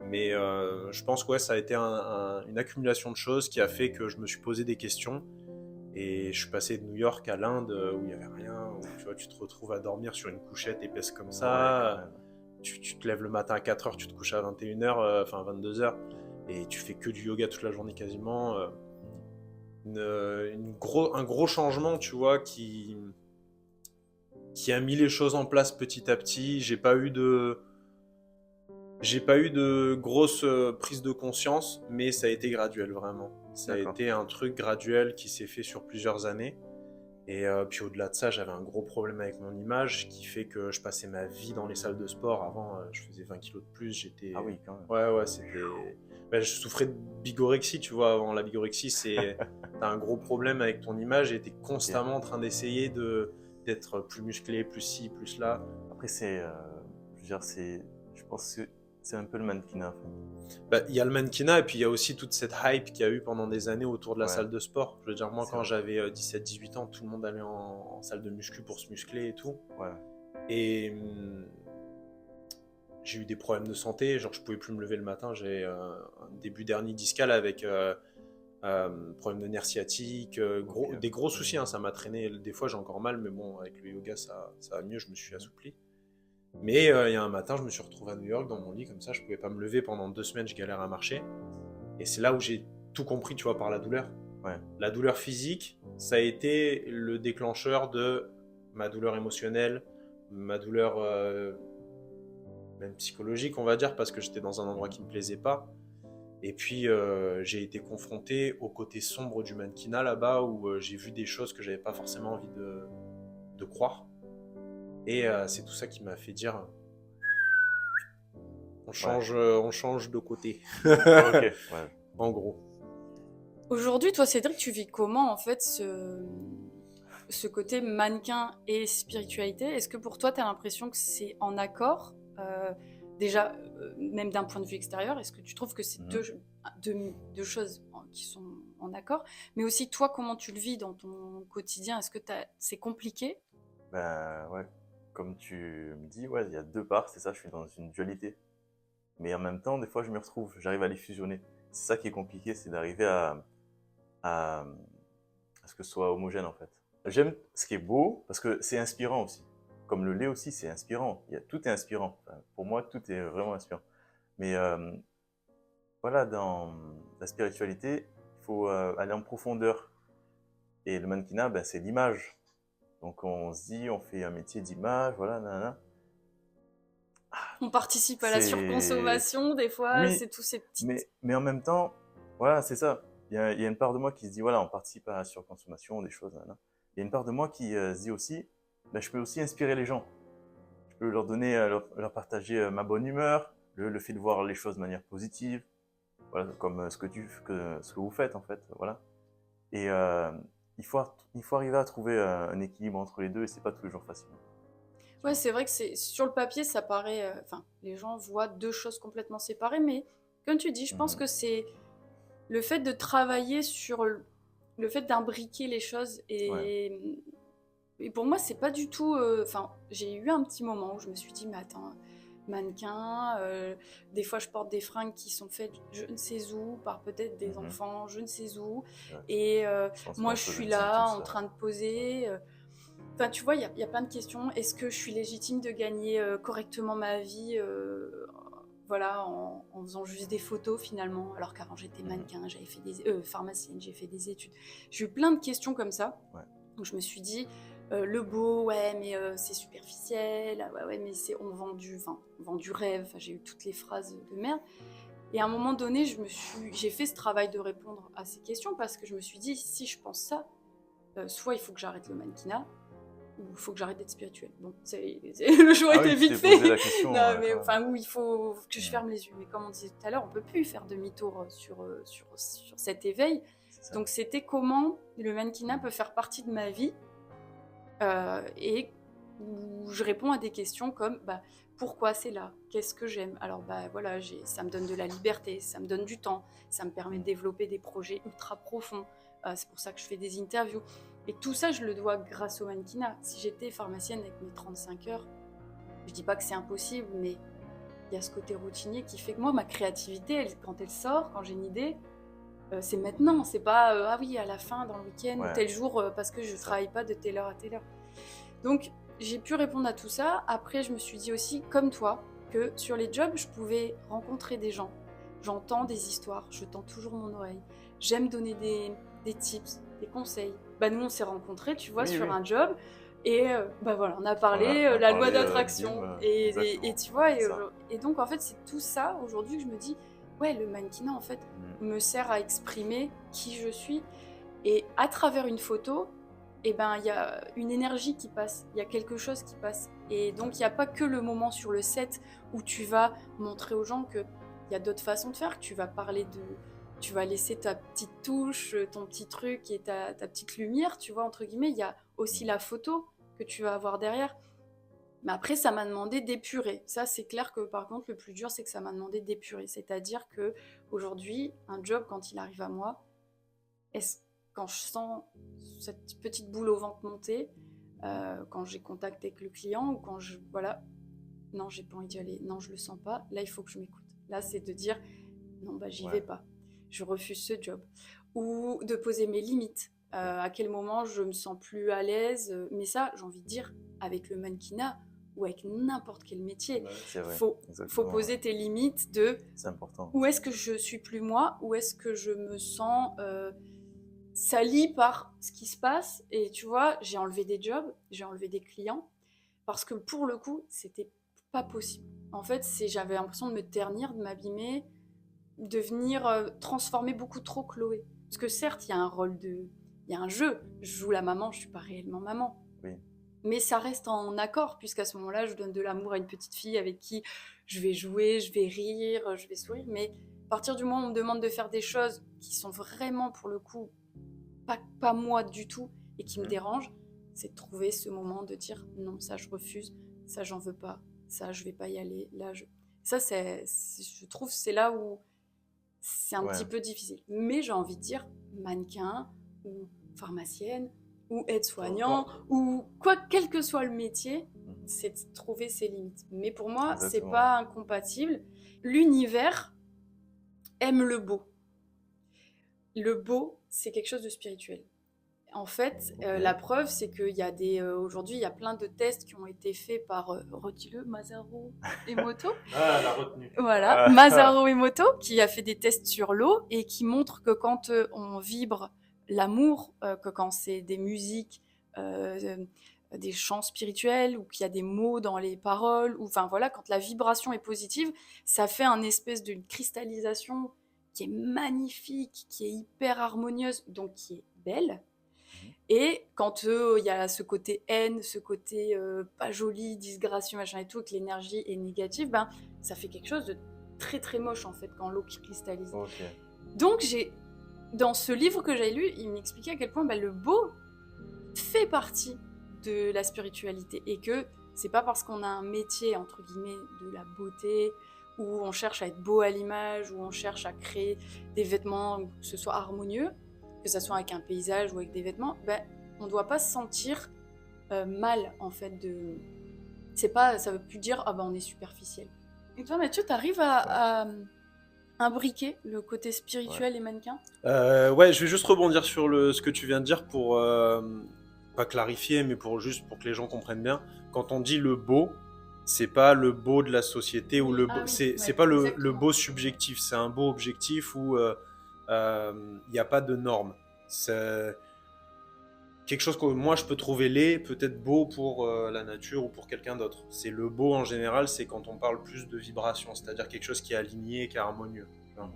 Mais je pense que ouais, ça a été une accumulation de choses qui a fait que je me suis posé des questions, et je suis passé de New York à l'Inde où il n'y avait rien, où tu vois, tu te retrouves à dormir sur une couchette épaisse comme Ouais, ça, quand même. tu te lèves le matin à 4h, tu te couches à 21h, enfin 22h, et tu fais que du yoga toute la journée quasiment. Un gros changement, tu vois, qui a mis les choses en place petit à petit. J'ai pas eu de grosse prise de conscience, mais ça a été graduel, vraiment. Ça a D'accord. été un truc graduel qui s'est fait sur plusieurs années. Et puis au-delà de ça, j'avais un gros problème avec mon image qui fait que je passais ma vie dans les salles de sport. Avant, je faisais 20 kilos de plus. J'étais. Ah oui, quand même. Ouais, c'était. Ben, je souffrais de bigorexie, tu vois. Avant, la bigorexie, c'est. T'as un gros problème avec ton image et t'es constamment en train d'essayer d'être plus musclé, plus ci, plus là. Après, je veux dire, je pense que c'est un peu le mannequinat, en fait. Bah, il y a le mannequinat et puis il y a aussi toute cette hype qu'il y a eu pendant des années autour de la Ouais. salle de sport. Je veux dire, moi, C'est quand vrai. j'avais 17-18 ans, tout le monde allait en salle de muscu pour se muscler et tout. Ouais. Et j'ai eu des problèmes de santé, genre je pouvais plus me lever le matin. J'ai un début d'hernie discale avec problème de nerfs sciatiques, Ok. des gros soucis, hein, ça m'a traîné. Des fois j'ai encore mal, mais bon, avec le yoga ça va mieux, je me suis assoupli. Mais il y a un matin, je me suis retrouvé à New York dans mon lit, comme ça, je pouvais pas me lever pendant 2 semaines, je galère à marcher. Et c'est là où j'ai tout compris, tu vois, par la douleur. Ouais. La douleur physique, ça a été le déclencheur de ma douleur émotionnelle, ma douleur même psychologique, on va dire, parce que j'étais dans un endroit qui me plaisait pas. Et puis j'ai été confronté au côté sombre du mannequinat là-bas, où j'ai vu des choses que j'avais pas forcément envie de croire. Et c'est tout ça qui m'a fait dire on change de côté. Ok. Ouais. En gros. Aujourd'hui, toi, Cédric, tu vis comment en fait ce côté mannequin et spiritualité? Est-ce que pour toi, tu as l'impression que c'est en accord? Déjà, même d'un point de vue extérieur, est-ce que tu trouves que c'est deux choses qui sont en accord? Mais aussi, toi, comment tu le vis dans ton quotidien? Est-ce que c'est compliqué? Ben ouais, comme tu me dis, ouais, il y a deux parts, c'est ça, je suis dans une dualité. Mais en même temps, des fois, je m'y retrouve, j'arrive à les fusionner. C'est ça qui est compliqué, c'est d'arriver à ce que ce soit homogène en fait. J'aime ce qui est beau parce que c'est inspirant aussi. Comme le lait aussi, c'est inspirant. Tout est inspirant. Enfin, pour moi, tout est vraiment inspirant. Mais voilà, dans la spiritualité, il faut aller en profondeur. Et le mannequinat, ben, c'est l'image. Donc on se dit, on fait un métier d'image, voilà, nanana. On participe à la surconsommation, des fois, Oui, c'est tous ces petits... mais en même temps, voilà, c'est ça. Il y a une part de moi qui se dit, voilà, on participe à la surconsommation, des choses, nanana. Il y a une part de moi qui se dit aussi, ben, je peux aussi inspirer les gens. Je peux leur donner, leur partager ma bonne humeur, le fait de voir les choses de manière positive, voilà, comme ce que vous faites en fait, voilà. Et il faut arriver à trouver un équilibre entre les deux et c'est pas tous les jours facile. Ouais, c'est vrai que sur le papier, ça paraît... Enfin, les gens voient deux choses complètement séparées, mais comme tu dis, je pense que c'est le fait de travailler sur le fait d'imbriquer les choses. Et pour moi, c'est pas du tout... Enfin, j'ai eu un petit moment où je me suis dit, mais attends, mannequin, des fois je porte des fringues qui sont faites je ne sais où, par peut-être des enfants, je ne sais où. Ouais. Et moi, je suis là, en train de poser... Enfin, tu vois, il y a plein de questions. Est-ce que je suis légitime de gagner correctement ma vie voilà, en faisant juste des photos finalement, alors qu'avant j'étais mannequin, j'avais fait pharmacienne, j'ai fait des études. J'ai eu plein de questions comme ça. Ouais. Donc je me suis dit, le beau, ouais, mais c'est superficiel, ah ouais, mais on vend du rêve. Enfin, j'ai eu toutes les phrases de merde. Et à un moment donné, j'ai fait ce travail de répondre à ces questions parce que je me suis dit, si je pense ça, soit il faut que j'arrête le mannequinat, ou il faut que j'arrête d'être spirituelle. Bon, le choix était vite fait. Posé la question, Non, mais enfin, où il faut que je ferme les yeux. Mais comme on disait tout à l'heure, on peut plus faire demi-tour sur cet éveil. Donc c'était comment le mannequinat peut faire partie de ma vie et où je réponds à des questions comme pourquoi c'est là, qu'est-ce que j'aime. Alors voilà, ça me donne de la liberté, ça me donne du temps, ça me permet de développer des projets ultra profonds. C'est pour ça que je fais des interviews. Et tout ça, je le dois grâce au mannequinat. Si j'étais pharmacienne avec mes 35 heures, je dis pas que c'est impossible, mais il y a ce côté routinier qui fait que moi, ma créativité, quand elle sort, quand j'ai une idée, c'est maintenant. C'est pas, ah oui, à la fin, dans le week-end, ou tel jour, parce que je travaille pas de telle heure à telle heure. Donc, j'ai pu répondre à tout ça. Après, je me suis dit aussi, comme toi, que sur les jobs, je pouvais rencontrer des gens. J'entends des histoires, je tends toujours mon oreille. J'aime donner des tips, des conseils. Nous, on s'est rencontrés, tu vois, sur un job. Et voilà, on a parlé la loi d'attraction. Et tu vois, et donc, en fait, c'est tout ça, aujourd'hui, que je me dis, ouais, le mannequinat, en fait, me sert à exprimer qui je suis. Et à travers une photo, il y a une énergie qui passe, il y a quelque chose qui passe. Et donc, il n'y a pas que le moment sur le set où tu vas montrer aux gens qu'il y a d'autres façons de faire, que tu vas parler tu vas laisser ta petite touche, ton petit truc et ta petite lumière, tu vois, entre guillemets. Il y a aussi la photo que tu vas avoir derrière. Mais après, ça m'a demandé d'épurer. Ça, c'est clair que, par contre, le plus dur, c'est que ça m'a demandé d'épurer. C'est-à-dire qu'aujourd'hui, un job, quand il arrive à moi, quand je sens cette petite boule au ventre monter, quand j'ai contact avec le client ou quand non, j'ai pas envie d'y aller, non, je le sens pas, là, il faut que je m'écoute. Là, c'est de dire, non, j'y vais pas. Je refuse ce job. Ou de poser mes limites. À quel moment je me sens plus à l'aise. Mais ça, j'ai envie de dire, avec le mannequinat ou avec n'importe quel métier, faut poser tes limites c'est important. Où est-ce que je suis plus moi, où est-ce que je me sens salie par ce qui se passe. Et tu vois, j'ai enlevé des jobs, j'ai enlevé des clients, parce que pour le coup, c'était pas possible. En fait, j'avais l'impression de me ternir, de m'abîmer, de venir transformer beaucoup trop Chloé. Parce que certes, il y a il y a un jeu. Je joue la maman, je suis pas réellement maman. Oui. Mais ça reste en accord, puisqu'à ce moment-là, je donne de l'amour à une petite fille avec qui je vais jouer, je vais rire, je vais sourire. Mais à partir du moment où on me demande de faire des choses qui sont vraiment, pour le coup, pas moi du tout, et qui me dérangent, c'est de trouver ce moment de dire non, ça je refuse, ça j'en veux pas, ça je vais pas y aller, ça je trouve c'est là où c'est un petit peu difficile. Mais j'ai envie de dire mannequin ou pharmacienne ou aide-soignant ou quel que soit le métier, c'est de trouver ses limites. Mais pour moi, c'est pas incompatible. L'univers aime le beau. Le beau, c'est quelque chose de spirituel. En fait, la preuve, c'est qu'il y a aujourd'hui, il y a plein de tests qui ont été faits par, redis-le, Masaru Emoto. Ah, la retenue. Voilà, Masaru Emoto, qui a fait des tests sur l'eau et qui montre que quand on vibre l'amour, que quand c'est des musiques, des chants spirituels ou qu'il y a des mots dans les paroles, ou enfin voilà, quand la vibration est positive, ça fait un espèce d'une cristallisation qui est magnifique, qui est hyper harmonieuse, donc qui est belle. Et quand il y a ce côté haine, ce côté pas joli, disgrâce, machin et tout, que l'énergie est négative, ça fait quelque chose de très très moche en fait quand l'eau cristallise. Okay. Donc dans ce livre que j'ai lu, il m'expliquait à quel point le beau fait partie de la spiritualité et que c'est pas parce qu'on a un métier entre guillemets de la beauté où on cherche à être beau à l'image, où on cherche à créer des vêtements que ce soit harmonieux, que ce soit avec un paysage ou avec des vêtements, on ne doit pas se sentir mal, en fait. Ça veut plus dire « Ah on est superficiel ». Et toi, Mathieu, t'arrives à imbriquer le côté spirituel et mannequin ? Ouais, je vais juste rebondir sur ce que tu viens de dire pour, pas clarifier, mais pour que les gens comprennent bien. Quand on dit le beau, c'est pas le beau de la société, ou c'est pas le beau subjectif, c'est un beau objectif où il n'y a pas de normes. quelque chose que moi je peux trouver laid, peut-être beau pour la nature ou pour quelqu'un d'autre. C'est le beau en général, c'est quand on parle plus de vibration, c'est-à-dire quelque chose qui est aligné, qui est harmonieux. Enfin,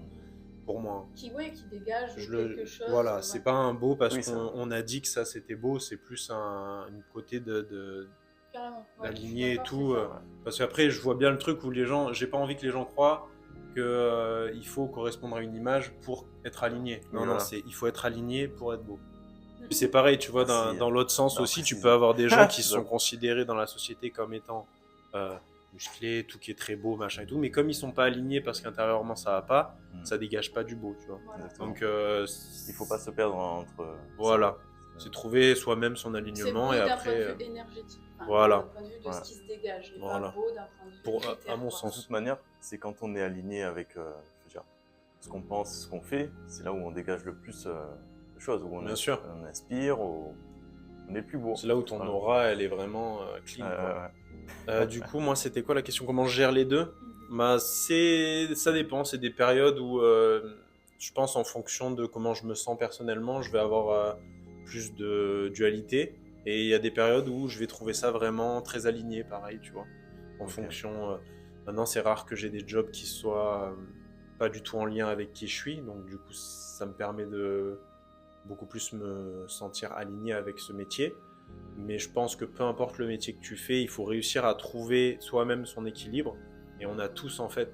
pour moi. Qui dégage quelque chose. Voilà, c'est pas un beau parce Oui, ça. qu'on a dit que ça c'était beau, c'est plus une côté Carrément. d'aligner et tout. Parce qu'après, je vois bien le truc où les gens, j'ai pas envie que les gens croient que il faut correspondre à une image pour être aligné. Non, Oui, non, voilà. il faut être aligné pour être beau. Puis c'est pareil, tu vois, Merci. dans l'autre sens Non, aussi, tu précise. peux avoir des gens qui sont considérés dans la société comme étant musclés, tout qui est très beau, machin et tout, mais comme ils sont pas alignés parce qu'intérieurement ça va pas, ça dégage pas du beau, tu vois. Voilà. Exactement. Donc il faut pas se perdre entre. voilà, ça. c'est trouver soi-même son C'est alignement beau et d'un après point de vue énergétique. Enfin, voilà. D'un point de vue de ce qui se dégage. Et Voilà. pas beau d'un point de vue Pour- critère, à mon quoi. De toute manière, c'est quand on est aligné avec je veux dire, ce qu'on pense, ce qu'on fait, c'est là où on dégage le plus de choses, où Bien sûr. on inspire, où on est le plus beau. C'est là où ton Voilà. aura, elle est vraiment clean. Ouais, quoi. ouais, ouais. Du coup, moi, c'était quoi la question? Comment je gère les deux? Bah, ça dépend. C'est des périodes où je pense en fonction de comment je me sens personnellement, je vais avoir plus de dualité. Et il y a des périodes où je vais trouver ça vraiment très aligné, pareil, tu vois. En Ok. fonction. Maintenant, c'est rare que j'ai des jobs qui soient pas du tout en lien avec qui je suis. Donc, du coup, ça me permet de beaucoup plus me sentir aligné avec ce métier. Mais je pense que peu importe le métier que tu fais, il faut réussir à trouver soi-même son équilibre. Et on a tous en fait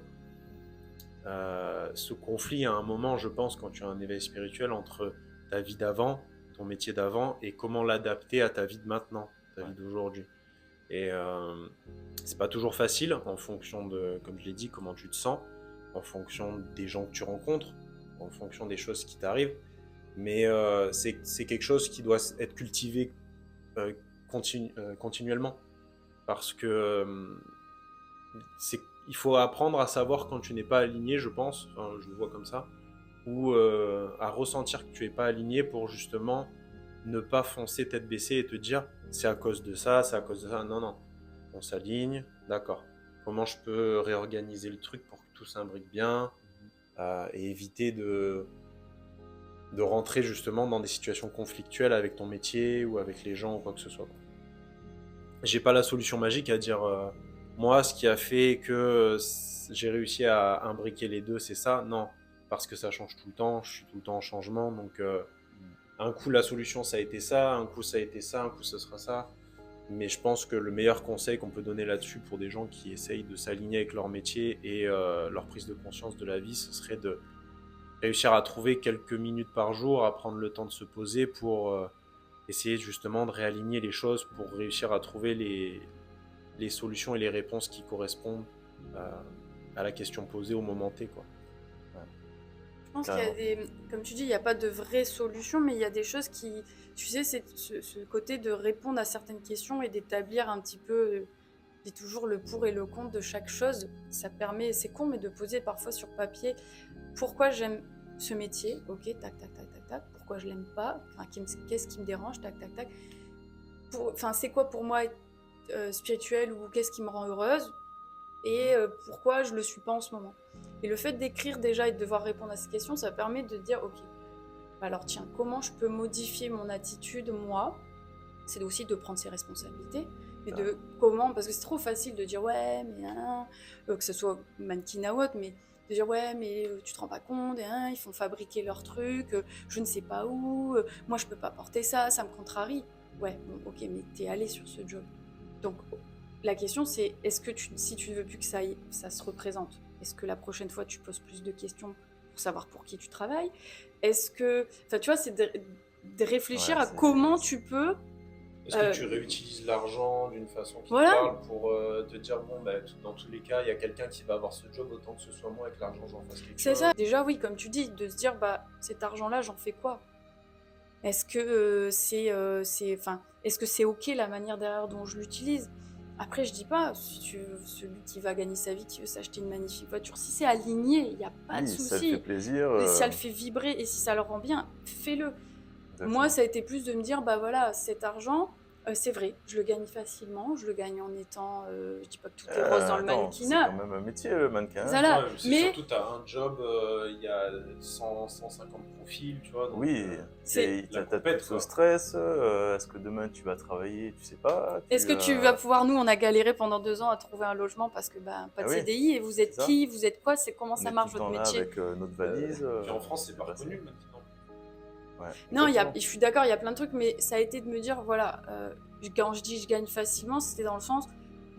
ce conflit à un moment, je pense, quand tu as un éveil spirituel entre ta vie d'avant, ton métier d'avant, et comment l'adapter à ta vie de maintenant, ta vie d'aujourd'hui. Et c'est pas toujours facile en fonction de, comme je l'ai dit, comment tu te sens, en fonction des gens que tu rencontres, en fonction des choses qui t'arrivent. Mais c'est quelque chose qui doit être cultivé continuellement. Parce que il faut apprendre à savoir quand tu n'es pas aligné, je pense, enfin, je le vois comme ça, ou à ressentir que tu n'es pas aligné pour justement ne pas foncer tête baissée et te dire c'est à cause de ça, c'est à cause de ça. Non, non. On s'aligne, d'accord. Comment je peux réorganiser le truc pour que tout s'imbrique bien et éviter de rentrer justement dans des situations conflictuelles avec ton métier ou avec les gens ou quoi que ce soit. J'ai pas la solution magique à dire moi ce qui a fait que j'ai réussi à imbriquer les deux c'est ça, non, parce que ça change tout le temps, je suis tout le temps en changement, donc un coup la solution ça a été ça, un coup ça a été ça, un coup ça sera ça, mais je pense que le meilleur conseil qu'on peut donner là-dessus pour des gens qui essayent de s'aligner avec leur métier et leur prise de conscience de la vie, ce serait de réussir à trouver quelques minutes par jour, à prendre le temps de se poser pour essayer justement de réaligner les choses, pour réussir à trouver les solutions et les réponses qui correspondent à la question posée au moment T, quoi. Je pense qu'il y a des, comme tu dis, il n'y a pas de vraie solution, mais il y a des choses qui, tu sais, c'est ce côté de répondre à certaines questions et d'établir un petit peu, je dis toujours le pour et le contre de chaque chose. Ça permet, c'est con, mais de poser parfois sur papier pourquoi j'aime ce métier, ok, tac, tac, tac, tac, tac, pourquoi je l'aime pas, enfin, qu'est-ce qui me dérange, tac, tac, tac. Enfin, c'est quoi pour moi être spirituel ou qu'est-ce qui me rend heureuse et pourquoi je le suis pas en ce moment. Et le fait d'écrire déjà et de devoir répondre à ces questions, ça permet de dire ok, alors tiens, comment je peux modifier mon attitude moi? C'est aussi de prendre ses responsabilités, mais de comment, parce que c'est trop facile de dire ouais, mais que ce soit mannequin ou autre, mais de dire ouais, mais tu te rends pas compte, ils font fabriquer leurs trucs, je ne sais pas où, moi je peux pas porter ça, ça me contrarie. Ouais, bon, ok, mais t'es allé sur ce job. Donc la question c'est, est-ce que si tu ne veux plus que ça se représente, est-ce que la prochaine fois tu poses plus de questions pour savoir pour qui tu travailles? Est-ce que, enfin tu vois, c'est de réfléchir à comment tu peux. Est-ce que tu réutilises l'argent d'une façon qui te parle pour te dire bon bah dans tous les cas il y a quelqu'un qui va avoir ce job, autant que ce soit moi avec l'argent j'en fasse quelque chose. C'est ça. Déjà oui, comme tu dis, de se dire bah cet argent-là j'en fais quoi? Est-ce que est-ce que c'est ok la manière derrière dont je l'utilise? Après, je dis pas, si celui qui va gagner sa vie, qui veut s'acheter une magnifique voiture, si c'est aligné, il n'y a pas de souci. Ça le fait plaisir. Et si ça le fait vibrer et si ça le rend bien, fais-le. Exactement. Moi, ça a été plus de me dire, bah voilà, cet argent, C'est vrai, je le gagne facilement, je le gagne en étant, je dis pas que tout est rose dans le Attends, c'est mannequinat, quand même un métier, le mannequin. voilà, Ouais, c'est mais surtout, tu as un job, il y a 100, 150 profils, tu vois. Donc, Oui, c'est... t'as la tout compète, ce quoi. stress. Est-ce que demain tu vas travailler? Tu sais pas. Est-ce que tu vas pouvoir, nous on a galéré pendant 2 ans à trouver un logement parce que pas Ah de oui, CDI, et vous c'est êtes ça. qui, vous êtes quoi, c'est comment On ça est tout marche le temps votre là métier? avec notre valise. Puis en France, c'est pas bah, reconnu maintenant. Ouais, Non, exactement. je suis d'accord, il y a plein de trucs, mais ça a été de me dire, voilà, quand je dis je gagne facilement, c'était dans le sens,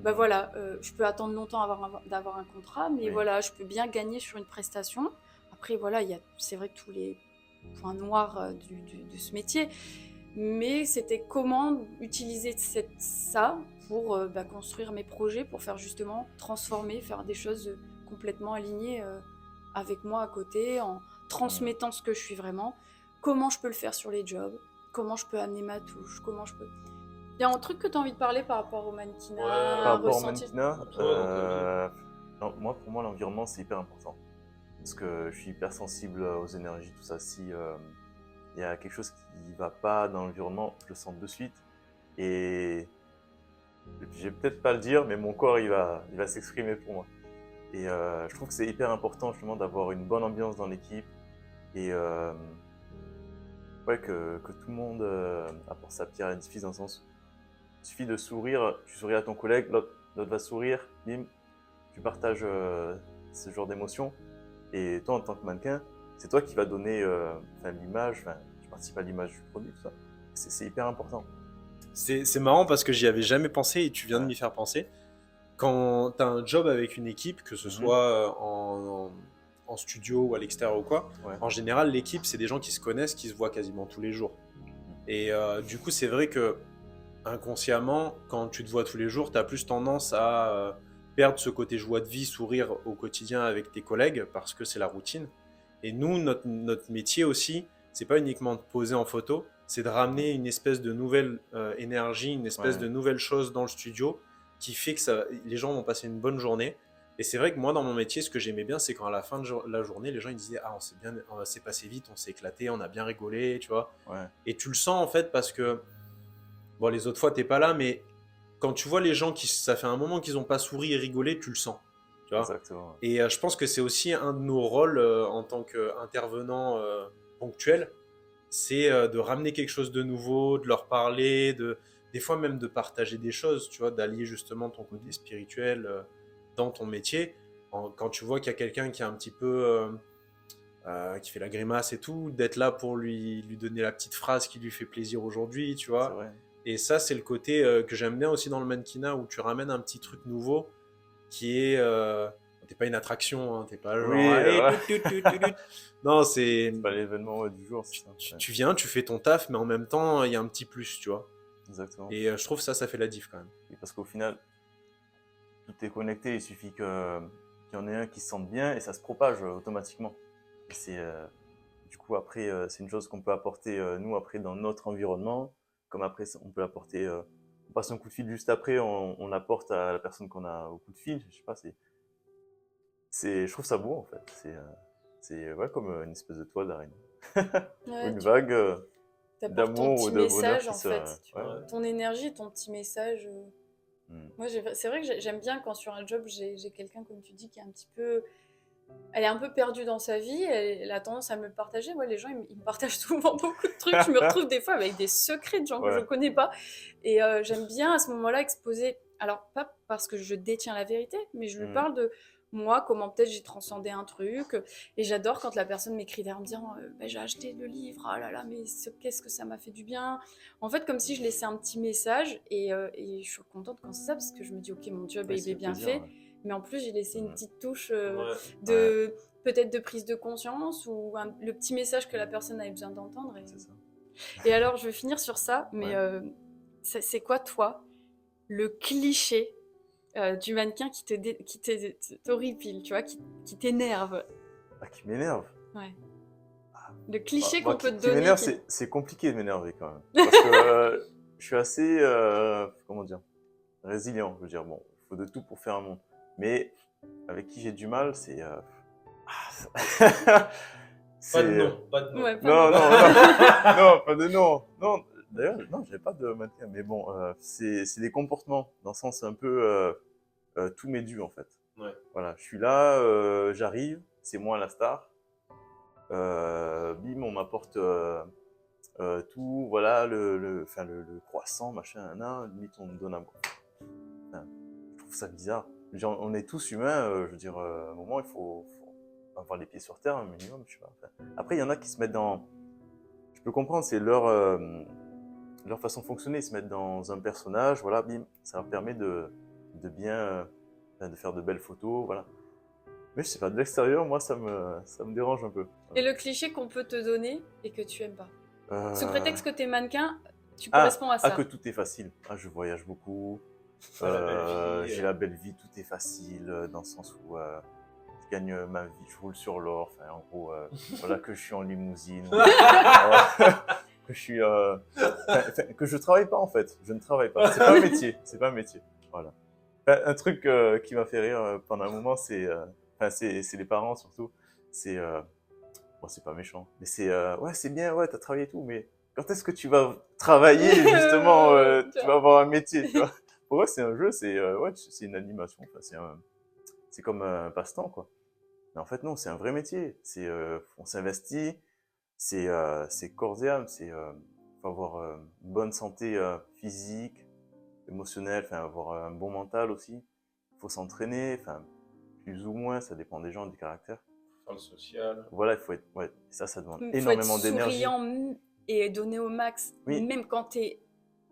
bah voilà, je peux attendre longtemps d'avoir un contrat, mais Oui. voilà, je peux bien gagner sur une prestation. Après, voilà, c'est vrai que tous les points noirs de ce métier, mais c'était comment utiliser ça pour construire mes projets, pour faire justement transformer, faire des choses complètement alignées avec moi à côté, en transmettant ce que je suis vraiment. Comment je peux le faire sur les jobs, comment je peux amener ma touche, comment je peux... Il y a un truc que tu as envie de parler par rapport au mannequinat, Ouais, Par rapport au ressentir... mannequinat, Pour toi, dans ta non, pour moi, l'environnement, c'est hyper important. Parce que je suis hyper sensible aux énergies, tout ça. Si il y a quelque chose qui va pas dans l'environnement, je le sens de suite. Et je vais peut-être pas le dire, mais mon corps, il va s'exprimer pour moi. Et je trouve que c'est hyper important, justement, d'avoir une bonne ambiance dans l'équipe. Et ouais, que tout le monde apporte sa pierre à l'édifice, dans le sens, il suffit de sourire, tu souris à ton collègue, l'autre va sourire, bim, tu partages ce genre d'émotions. Et toi, en tant que mannequin, c'est toi qui vas donner l'image, tu participes à l'image du produit, tout ça. C'est hyper important. C'est marrant parce que j'y avais jamais pensé et tu viens de Ouais. m'y faire penser. Quand tu as un job avec une équipe, que ce soit en studio ou à l'extérieur ou quoi, Ouais. en général, l'équipe, c'est des gens qui se connaissent, qui se voient quasiment tous les jours. Et du coup, c'est vrai que inconsciemment, quand tu te vois tous les jours, tu as plus tendance à perdre ce côté joie de vie, sourire au quotidien avec tes collègues parce que c'est la routine. Et nous, notre métier aussi, c'est pas uniquement de poser en photo, c'est de ramener une espèce de nouvelle énergie, une espèce de nouvelle chose dans le studio qui fait que les gens vont passer une bonne journée. Et c'est vrai que moi, dans mon métier, ce que j'aimais bien, c'est quand à la fin de la journée, les gens ils disaient ah, on s'est passé vite, on s'est éclaté, on a bien rigolé, tu vois. Ouais. Et tu le sens en fait parce que bon, les autres fois, t'es pas là, mais quand tu vois les gens ça fait un moment qu'ils n'ont pas souri et rigolé, tu le sens. Tu vois. Exactement. Et je pense que c'est aussi un de nos rôles en tant qu'intervenant ponctuel, c'est de ramener quelque chose de nouveau, de leur parler, des fois même de partager des choses, tu vois, d'allier justement ton côté spirituel dans ton métier. Quand tu vois qu'il y a quelqu'un qui est un petit peu qui fait la grimace et tout, d'être là pour lui donner la petite phrase qui lui fait plaisir aujourd'hui, tu C'est vois. vrai. Et ça, c'est le côté que j'aime bien aussi dans le mannequinat, où tu ramènes un petit truc nouveau qui est... t'es pas une attraction, hein, t'es pas genre... Oui, Allez, ouais. Non, c'est... C'est pas l'événement du jour, c'est ça. Ouais. Tu viens, tu fais ton taf, mais en même temps, il y a un petit plus, tu vois. Exactement. Et je trouve ça fait la diff quand même. Et parce qu'au final, tout est connecté, il suffit qu'il y en ait un qui se sente bien et ça se propage automatiquement. Et du coup, après, c'est une chose qu'on peut apporter, nous, après, dans notre environnement, comme après, on peut apporter, on passe un coup de fil juste après, on apporte à la personne qu'on a au coup de fil, je sais pas, je trouve ça beau, en fait. C'est ouais, comme une espèce de toile d'araignée. Ouais, Une vague t'apportes ton d'amour ou petit de bonheur message qui en se... fait, tu ouais. vois. Ton énergie, ton petit message. Moi, c'est vrai que j'aime bien quand sur un job, j'ai quelqu'un, comme tu dis, qui est un petit peu... Elle est un peu perdue dans sa vie, elle a tendance à me le partager. Moi, les gens, ils me partagent souvent beaucoup de trucs. Je me retrouve des fois avec des secrets de gens que je ne connais pas. Et j'aime bien à ce moment-là exposer... Alors, pas parce que je détiens la vérité, mais je lui parle de moi, comment peut-être j'ai transcendé un truc. Et j'adore quand la personne m'écrit derrière en me disant j'ai acheté le livre, ah là là, mais qu'est-ce que ça m'a fait du bien. En fait, comme si je laissais un petit message. Et je suis contente quand c'est ça, parce que je me dis, ok, mon job, il est bien fait. Ouais. Mais en plus, j'ai laissé une petite touche peut-être de prise de conscience ou le petit message que la personne avait besoin d'entendre. C'est ça. Et alors, je vais finir sur ça, mais c'est quoi, toi, le cliché du mannequin qui t'horripile, tu vois, qui t'énerve? Ah, qui m'énerve? Ouais. Le cliché qu'on peut te qui donner. M'énerve, c'est compliqué de m'énerver quand même. Parce que je suis assez, comment dire, résilient. Je veux dire, bon, il faut de tout pour faire un monde. Mais avec qui j'ai du mal, c'est... Pas de nom, pas de nom. Ouais, non, non, pas de nom. Non, d'ailleurs, non, j'avais pas de mannequin, mais bon, c'est des comportements, dans le sens un peu tout m'est dû en fait. Ouais. Voilà, je suis là, j'arrive, c'est moi la star. Bim, on m'apporte tout, voilà, le croissant, machin, limite on me donne un. Enfin, je trouve ça bizarre. Genre, on est tous humains, je veux dire, à un moment, faut avoir les pieds sur terre, un minimum, je sais pas. Enfin, après, il y en a qui se mettent dans. Je peux comprendre, c'est leur façon de fonctionner, ils se mettent dans un personnage, voilà, bim, ça leur permet de bien, de faire de belles photos, voilà. Mais je sais pas, de l'extérieur, moi, ça me dérange un peu. Et le cliché qu'on peut te donner et que tu aimes pas. Sous Euh, prétexte que t'es mannequin, tu Ah, corresponds à ça. que tout est facile. Ah, je voyage beaucoup. La belle vie, J'ai la belle vie, tout est facile, dans le sens où je gagne ma vie, je roule sur l'or. Enfin, en gros, voilà, que je suis en limousine. Que je suis. Que je travaille pas, en fait. Je ne travaille pas. C'est pas un métier. C'est pas un métier. Voilà. Enfin, un truc qui m'a fait rire pendant un moment, c'est les parents surtout. C'est. Bon, c'est pas méchant. Mais ouais, c'est bien, ouais, t'as travaillé et tout, mais quand est-ce que tu vas travailler, justement, tu vas avoir un métier, tu vois. Pour moi, c'est un jeu, ouais, c'est une animation, enfin, c'est comme un passe-temps, quoi. Mais en fait, non, c'est un vrai métier. On s'investit, c'est corps et âme, faut avoir une bonne santé physique, émotionnelle, enfin, avoir un bon mental aussi. Faut s'entraîner, enfin, plus ou moins, ça dépend des gens, du caractère. Faire le social. Voilà, il faut être, ouais, ça demande Faut énormément être d'énergie. souriant et donner au max, Oui. même quand t'es...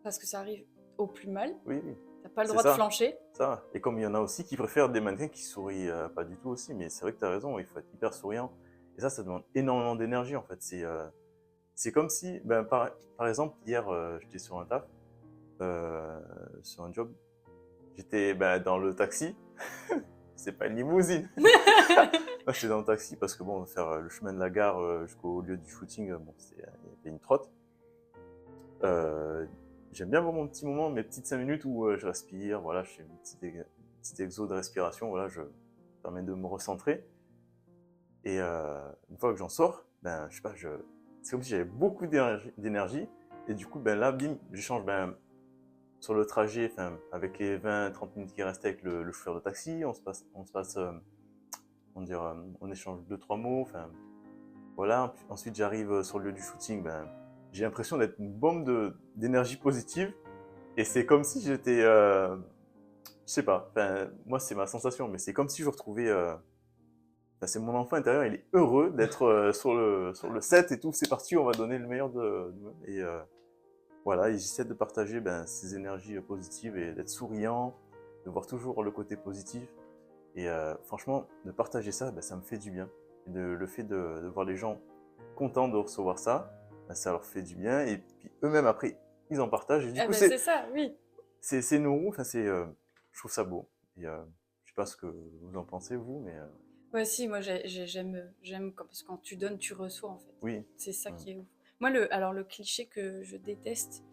Parce que ça arrive au plus mal, Oui, oui, t'as pas le c'est droit de ça. flancher. ça. Et comme il y en a aussi qui préfèrent des mannequins qui sourient pas du tout aussi, mais c'est vrai que tu as raison, il faut être hyper souriant. Et ça demande énormément d'énergie en fait. C'est comme si, ben, par exemple, hier, j'étais sur un taf, sur un job, j'étais dans le taxi, c'est pas une limousine. Moi, j'étais dans le taxi parce que bon, faire le chemin de la gare jusqu'au lieu du shooting, bon, il y avait une trotte. J'aime bien avoir mon petit moment, mes petites 5 minutes où je respire, voilà, je fais une petite exo de respiration, voilà, ça permet de me recentrer. Et une fois que j'en sors, je sais pas, c'est comme si j'avais beaucoup d'énergie. Et du coup, là, bim, j'échange sur le trajet, avec les 20-30 minutes qui restaient avec le chauffeur de taxi, on échange 2-3 mots, voilà. Ensuite, j'arrive sur le lieu du shooting, j'ai l'impression d'être une bombe d'énergie positive. Et c'est comme si j'étais, je sais pas, moi c'est ma sensation, mais c'est comme si je retrouvais, c'est mon enfant intérieur, il est heureux d'être sur le set et tout, c'est parti, on va donner le meilleur de et voilà, et j'essaie de partager ces énergies positives et d'être souriant, de voir toujours le côté positif. Et franchement, de partager ça, ça me fait du bien. Et le fait de voir les gens contents de recevoir ça, ça leur fait du bien. Et puis eux-mêmes, après, ils en partagent. Et du coup, c'est ça, oui. c'est nourrou, je trouve ça beau. Et je sais pas ce que vous en pensez, vous, mais Ouais, si, moi j'aime parce que quand tu donnes, tu reçois en fait. oui. C'est ça qui est ouf. Moi, le cliché que je déteste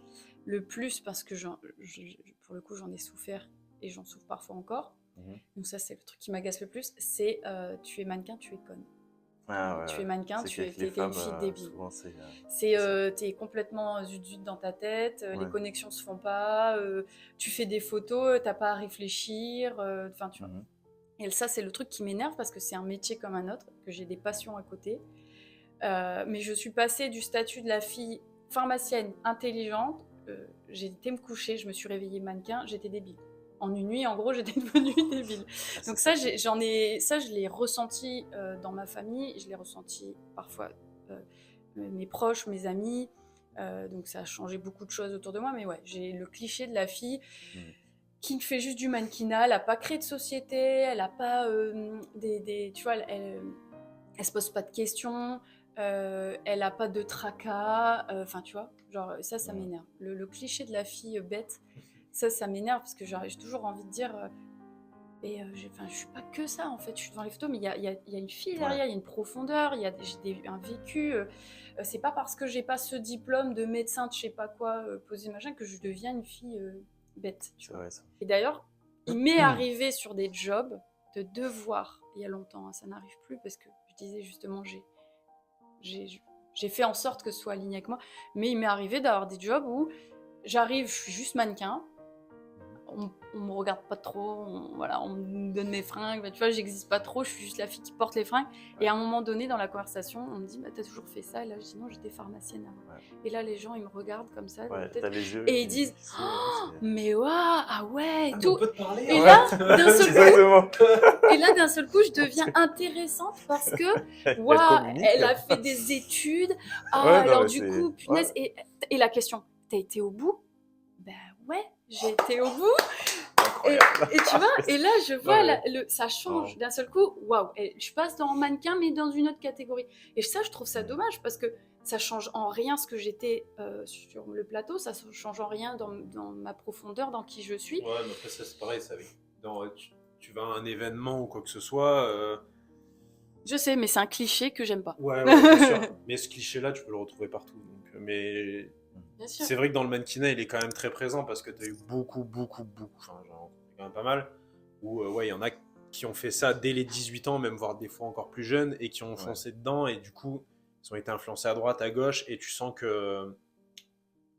le plus, parce que pour le coup j'en ai souffert et j'en souffre parfois encore, donc ça c'est le truc qui m'agace le plus, c'est tu es mannequin, tu es conne. Ah, ouais, tu es mannequin, c'est tu es qu'avec les une femmes, fille débile. souvent, T'es complètement zut dans ta tête, les Ouais. connexions se font pas, tu fais des photos, t'as pas à réfléchir, enfin tu vois. Et ça, c'est le truc qui m'énerve parce que c'est un métier comme un autre, que j'ai des passions à côté. Mais je suis passée du statut de la fille pharmacienne intelligente. J'ai été me coucher, je me suis réveillée mannequin, j'étais débile. En une nuit, en gros, j'étais devenue débile. Donc ça, je l'ai ressenti dans ma famille, je l'ai ressenti parfois mes proches, mes amis. Donc ça a changé beaucoup de choses autour de moi. Mais ouais, j'ai le cliché de la fille qui fait juste du mannequinat, elle n'a pas créé de société, elle n'a pas tu vois, elle se pose pas de questions, elle n'a pas de tracas, enfin tu vois, genre ça m'énerve. Le cliché de la fille bête, ça m'énerve parce que j'ai toujours envie de dire, je suis pas que ça en fait, je suis devant les photos, mais il y a une fille derrière, il y a une profondeur, j'ai un vécu. C'est pas parce que j'ai pas ce diplôme de médecin de je sais pas quoi posé machin que je deviens une fille bête. Tu vois. Vrai, ça. Et d'ailleurs, il m'est arrivé sur des jobs de devoir, il y a longtemps, ça n'arrive plus parce que je disais justement j'ai j'ai fait en sorte que ce soit aligné avec moi. Mais il m'est arrivé d'avoir des jobs où j'arrive, je suis juste mannequin, on me regarde pas trop, voilà, on me donne mes fringues, tu vois, j'existe pas trop, je suis juste la fille qui porte les fringues. Et à un moment donné, dans la conversation, on me dit, bah, t'as toujours fait ça? Et là, je dis, non, j'étais pharmacienne avant. Ouais. Et là, les gens, ils me regardent comme ça, Ouais, peut-être, t'as les yeux et ils disent, mais waouh, ah ouais, et tout. On peut te parler. Et hein. là, d'un seul coup, Exactement. et là, d'un seul coup, je deviens intéressante parce que, Elle waouh, communique. elle a fait des études. Ah, Ouais, non, alors mais du c'est- coup, punaise. Et la question, t'as été au bout? Ben ouais, j'ai été au bout. Incroyable. Et tu vois, et là, je vois, mais- ça change d'un seul coup. Waouh, et je passe dans mannequin, mais dans une autre catégorie. Et ça, je trouve ça dommage parce que ça change en rien ce que j'étais sur le plateau, ça change en rien dans ma profondeur, dans qui je suis. Ouais, mais après, ça, c'est pareil. Ça, tu vas à un événement ou quoi que ce soit. Je sais, mais c'est un cliché que j'aime pas. Ouais, bien sûr. Mais ce cliché-là, tu peux le retrouver partout. Donc, mais Bien sûr. c'est vrai que dans le mannequinat, il est quand même très présent parce que tu as eu beaucoup, enfin, j'en ai rencontré quand même pas mal, où ouais, il y en a qui ont fait ça dès les 18 ans, même voire des fois encore plus jeunes, et qui ont foncé dedans, et du coup, ils ont été influencés à droite, à gauche, et tu sens que,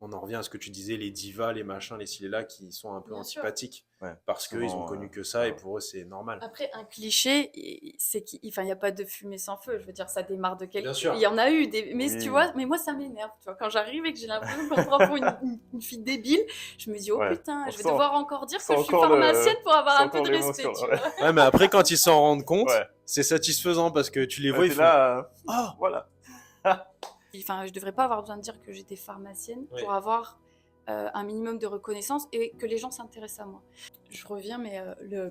on en revient à ce que tu disais, les divas, les machins, les ci, les là, qui sont un peu Bien sûr. antipathiques, Ouais. parce qu'ils ont connu que ça, et pour eux, c'est normal. Après, un cliché, c'est qu'il n'y a pas de fumée sans feu. Je veux dire, ça démarre de quelque Bien chose. sûr. Il y en a eu des. Mais Oui. tu vois, mais moi, ça m'énerve. Tu vois, quand j'arrive et que j'ai l'impression qu'on me prend pour une fille débile, je me dis, oh Ouais. putain, On je vais sent- devoir encore dire que sent je suis encore le- pharmacienne pour avoir sent un peu encore de respect. l'émotion, Tu ouais. vois. Ouais, mais après, quand ils s'en rendent compte, Ouais. c'est satisfaisant, parce que tu les vois, Ouais, ils t'es font... là, Ah voilà. Enfin, je devrais pas avoir besoin de dire que j'étais pharmacienne Oui. pour avoir un minimum de reconnaissance et que les gens s'intéressent à moi. Je reviens, mais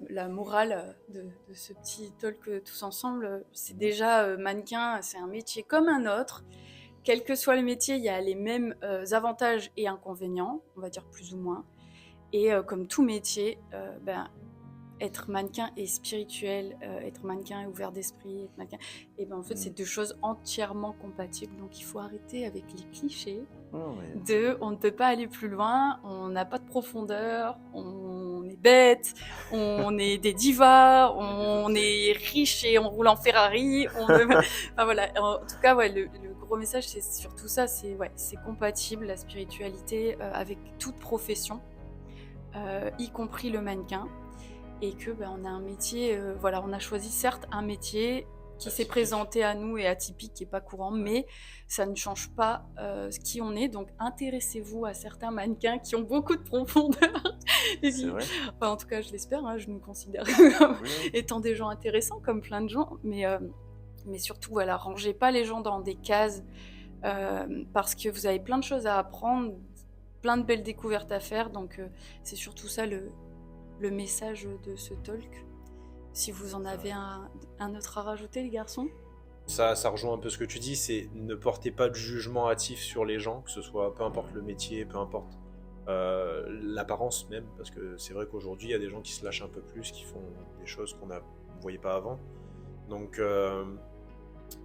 la morale de ce petit talk tous ensemble, c'est déjà mannequin, c'est un métier comme un autre. Quel que soit le métier, il y a les mêmes avantages et inconvénients, on va dire plus ou moins. Et comme tout métier, être mannequin et spirituel, être mannequin et ouvert d'esprit, être mannequin, et ben en fait c'est deux choses entièrement compatibles. Donc il faut arrêter avec les clichés Non, mais- de on ne peut pas aller plus loin, on n'a pas de profondeur, on est bête, on est des divas, on est riche et on roule en Ferrari. Enfin, voilà. En tout cas, ouais, le gros message c'est surtout ça, c'est compatible la spiritualité avec toute profession, y compris le mannequin. Et que on a un métier, voilà, on a choisi certes un métier qui s'est présenté à nous et atypique, qui n'est pas courant, mais ça ne change pas qui on est. Donc intéressez-vous à certains mannequins qui ont beaucoup de profondeur. Et C'est puis, vrai. enfin, en tout cas, je l'espère, hein, je nous considère comme Oui. étant des gens intéressants, comme plein de gens, mais surtout, voilà, rangez pas les gens dans des cases parce que vous avez plein de choses à apprendre, plein de belles découvertes à faire. Donc c'est surtout ça le message de ce talk. Si vous en avez un autre à rajouter, les garçons. Ça rejoint un peu ce que tu dis, c'est ne portez pas de jugement hâtif sur les gens, que ce soit peu importe le métier, peu importe l'apparence même, parce que c'est vrai qu'aujourd'hui il y a des gens qui se lâchent un peu plus, qui font des choses qu'on ne voyait pas avant. Donc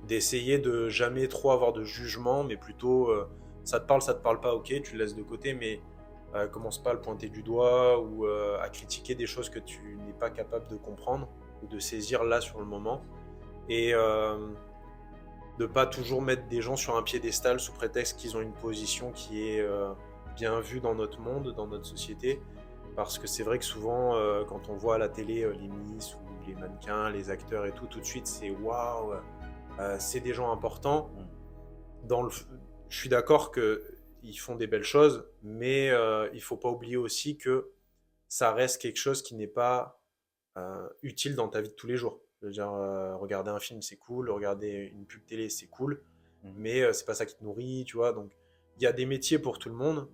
d'essayer de jamais trop avoir de jugement, mais plutôt ça te parle pas, ok, tu le laisses de côté, mais commence pas à le pointer du doigt ou à critiquer des choses que tu n'es pas capable de comprendre ou de saisir là sur le moment. Et de pas toujours mettre des gens sur un piédestal sous prétexte qu'ils ont une position qui est bien vue dans notre monde, dans notre société. Parce que c'est vrai que souvent, quand on voit à la télé les Miss ou les mannequins, les acteurs et tout de suite, c'est waouh, c'est des gens importants. Je suis d'accord qu'ils font des belles choses, mais il faut pas oublier aussi que ça reste quelque chose qui n'est pas utile dans ta vie de tous les jours. Je veux dire, regarder un film, c'est cool, regarder une pub télé, c'est cool, mais c'est pas ça qui te nourrit, tu vois. Donc, il y a des métiers pour tout le monde,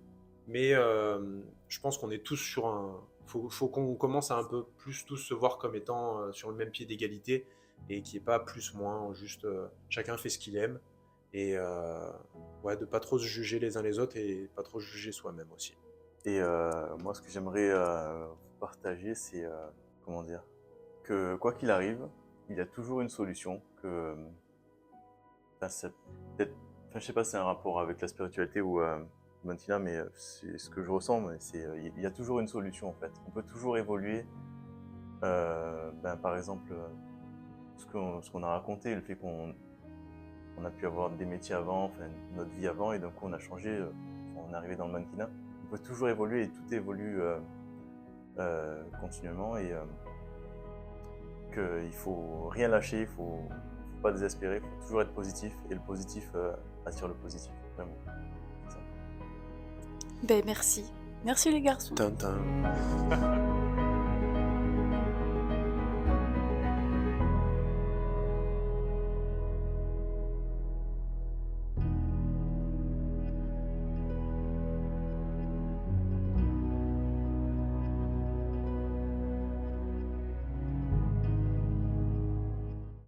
mais je pense qu'on est tous sur un... Faut qu'on commence à un peu plus tous se voir comme étant sur le même pied d'égalité, et qu'il n'y ait pas plus-moins, juste chacun fait ce qu'il aime, et ouais, de pas trop se juger les uns les autres, et pas trop se juger soi-même aussi. Et moi, ce que j'aimerais partager, c'est, comment dire, que quoi qu'il arrive, il y a toujours une solution, que, je sais pas si c'est un rapport avec la spiritualité ou le mannequinat, mais c'est ce que je ressens, mais il y a toujours une solution en fait. On peut toujours évoluer. Par exemple, ce qu'on a raconté, le fait qu'on on a pu avoir des métiers avant, enfin, notre vie avant, et d'un coup on a changé, on est arrivé dans le mannequinat. On peut toujours évoluer et tout évolue continuellement, et qu'il faut rien lâcher, il faut pas désespérer, il faut toujours être positif, et le positif attire le positif, vraiment. C'est ça. Ben merci. Merci les garçons. Tintin.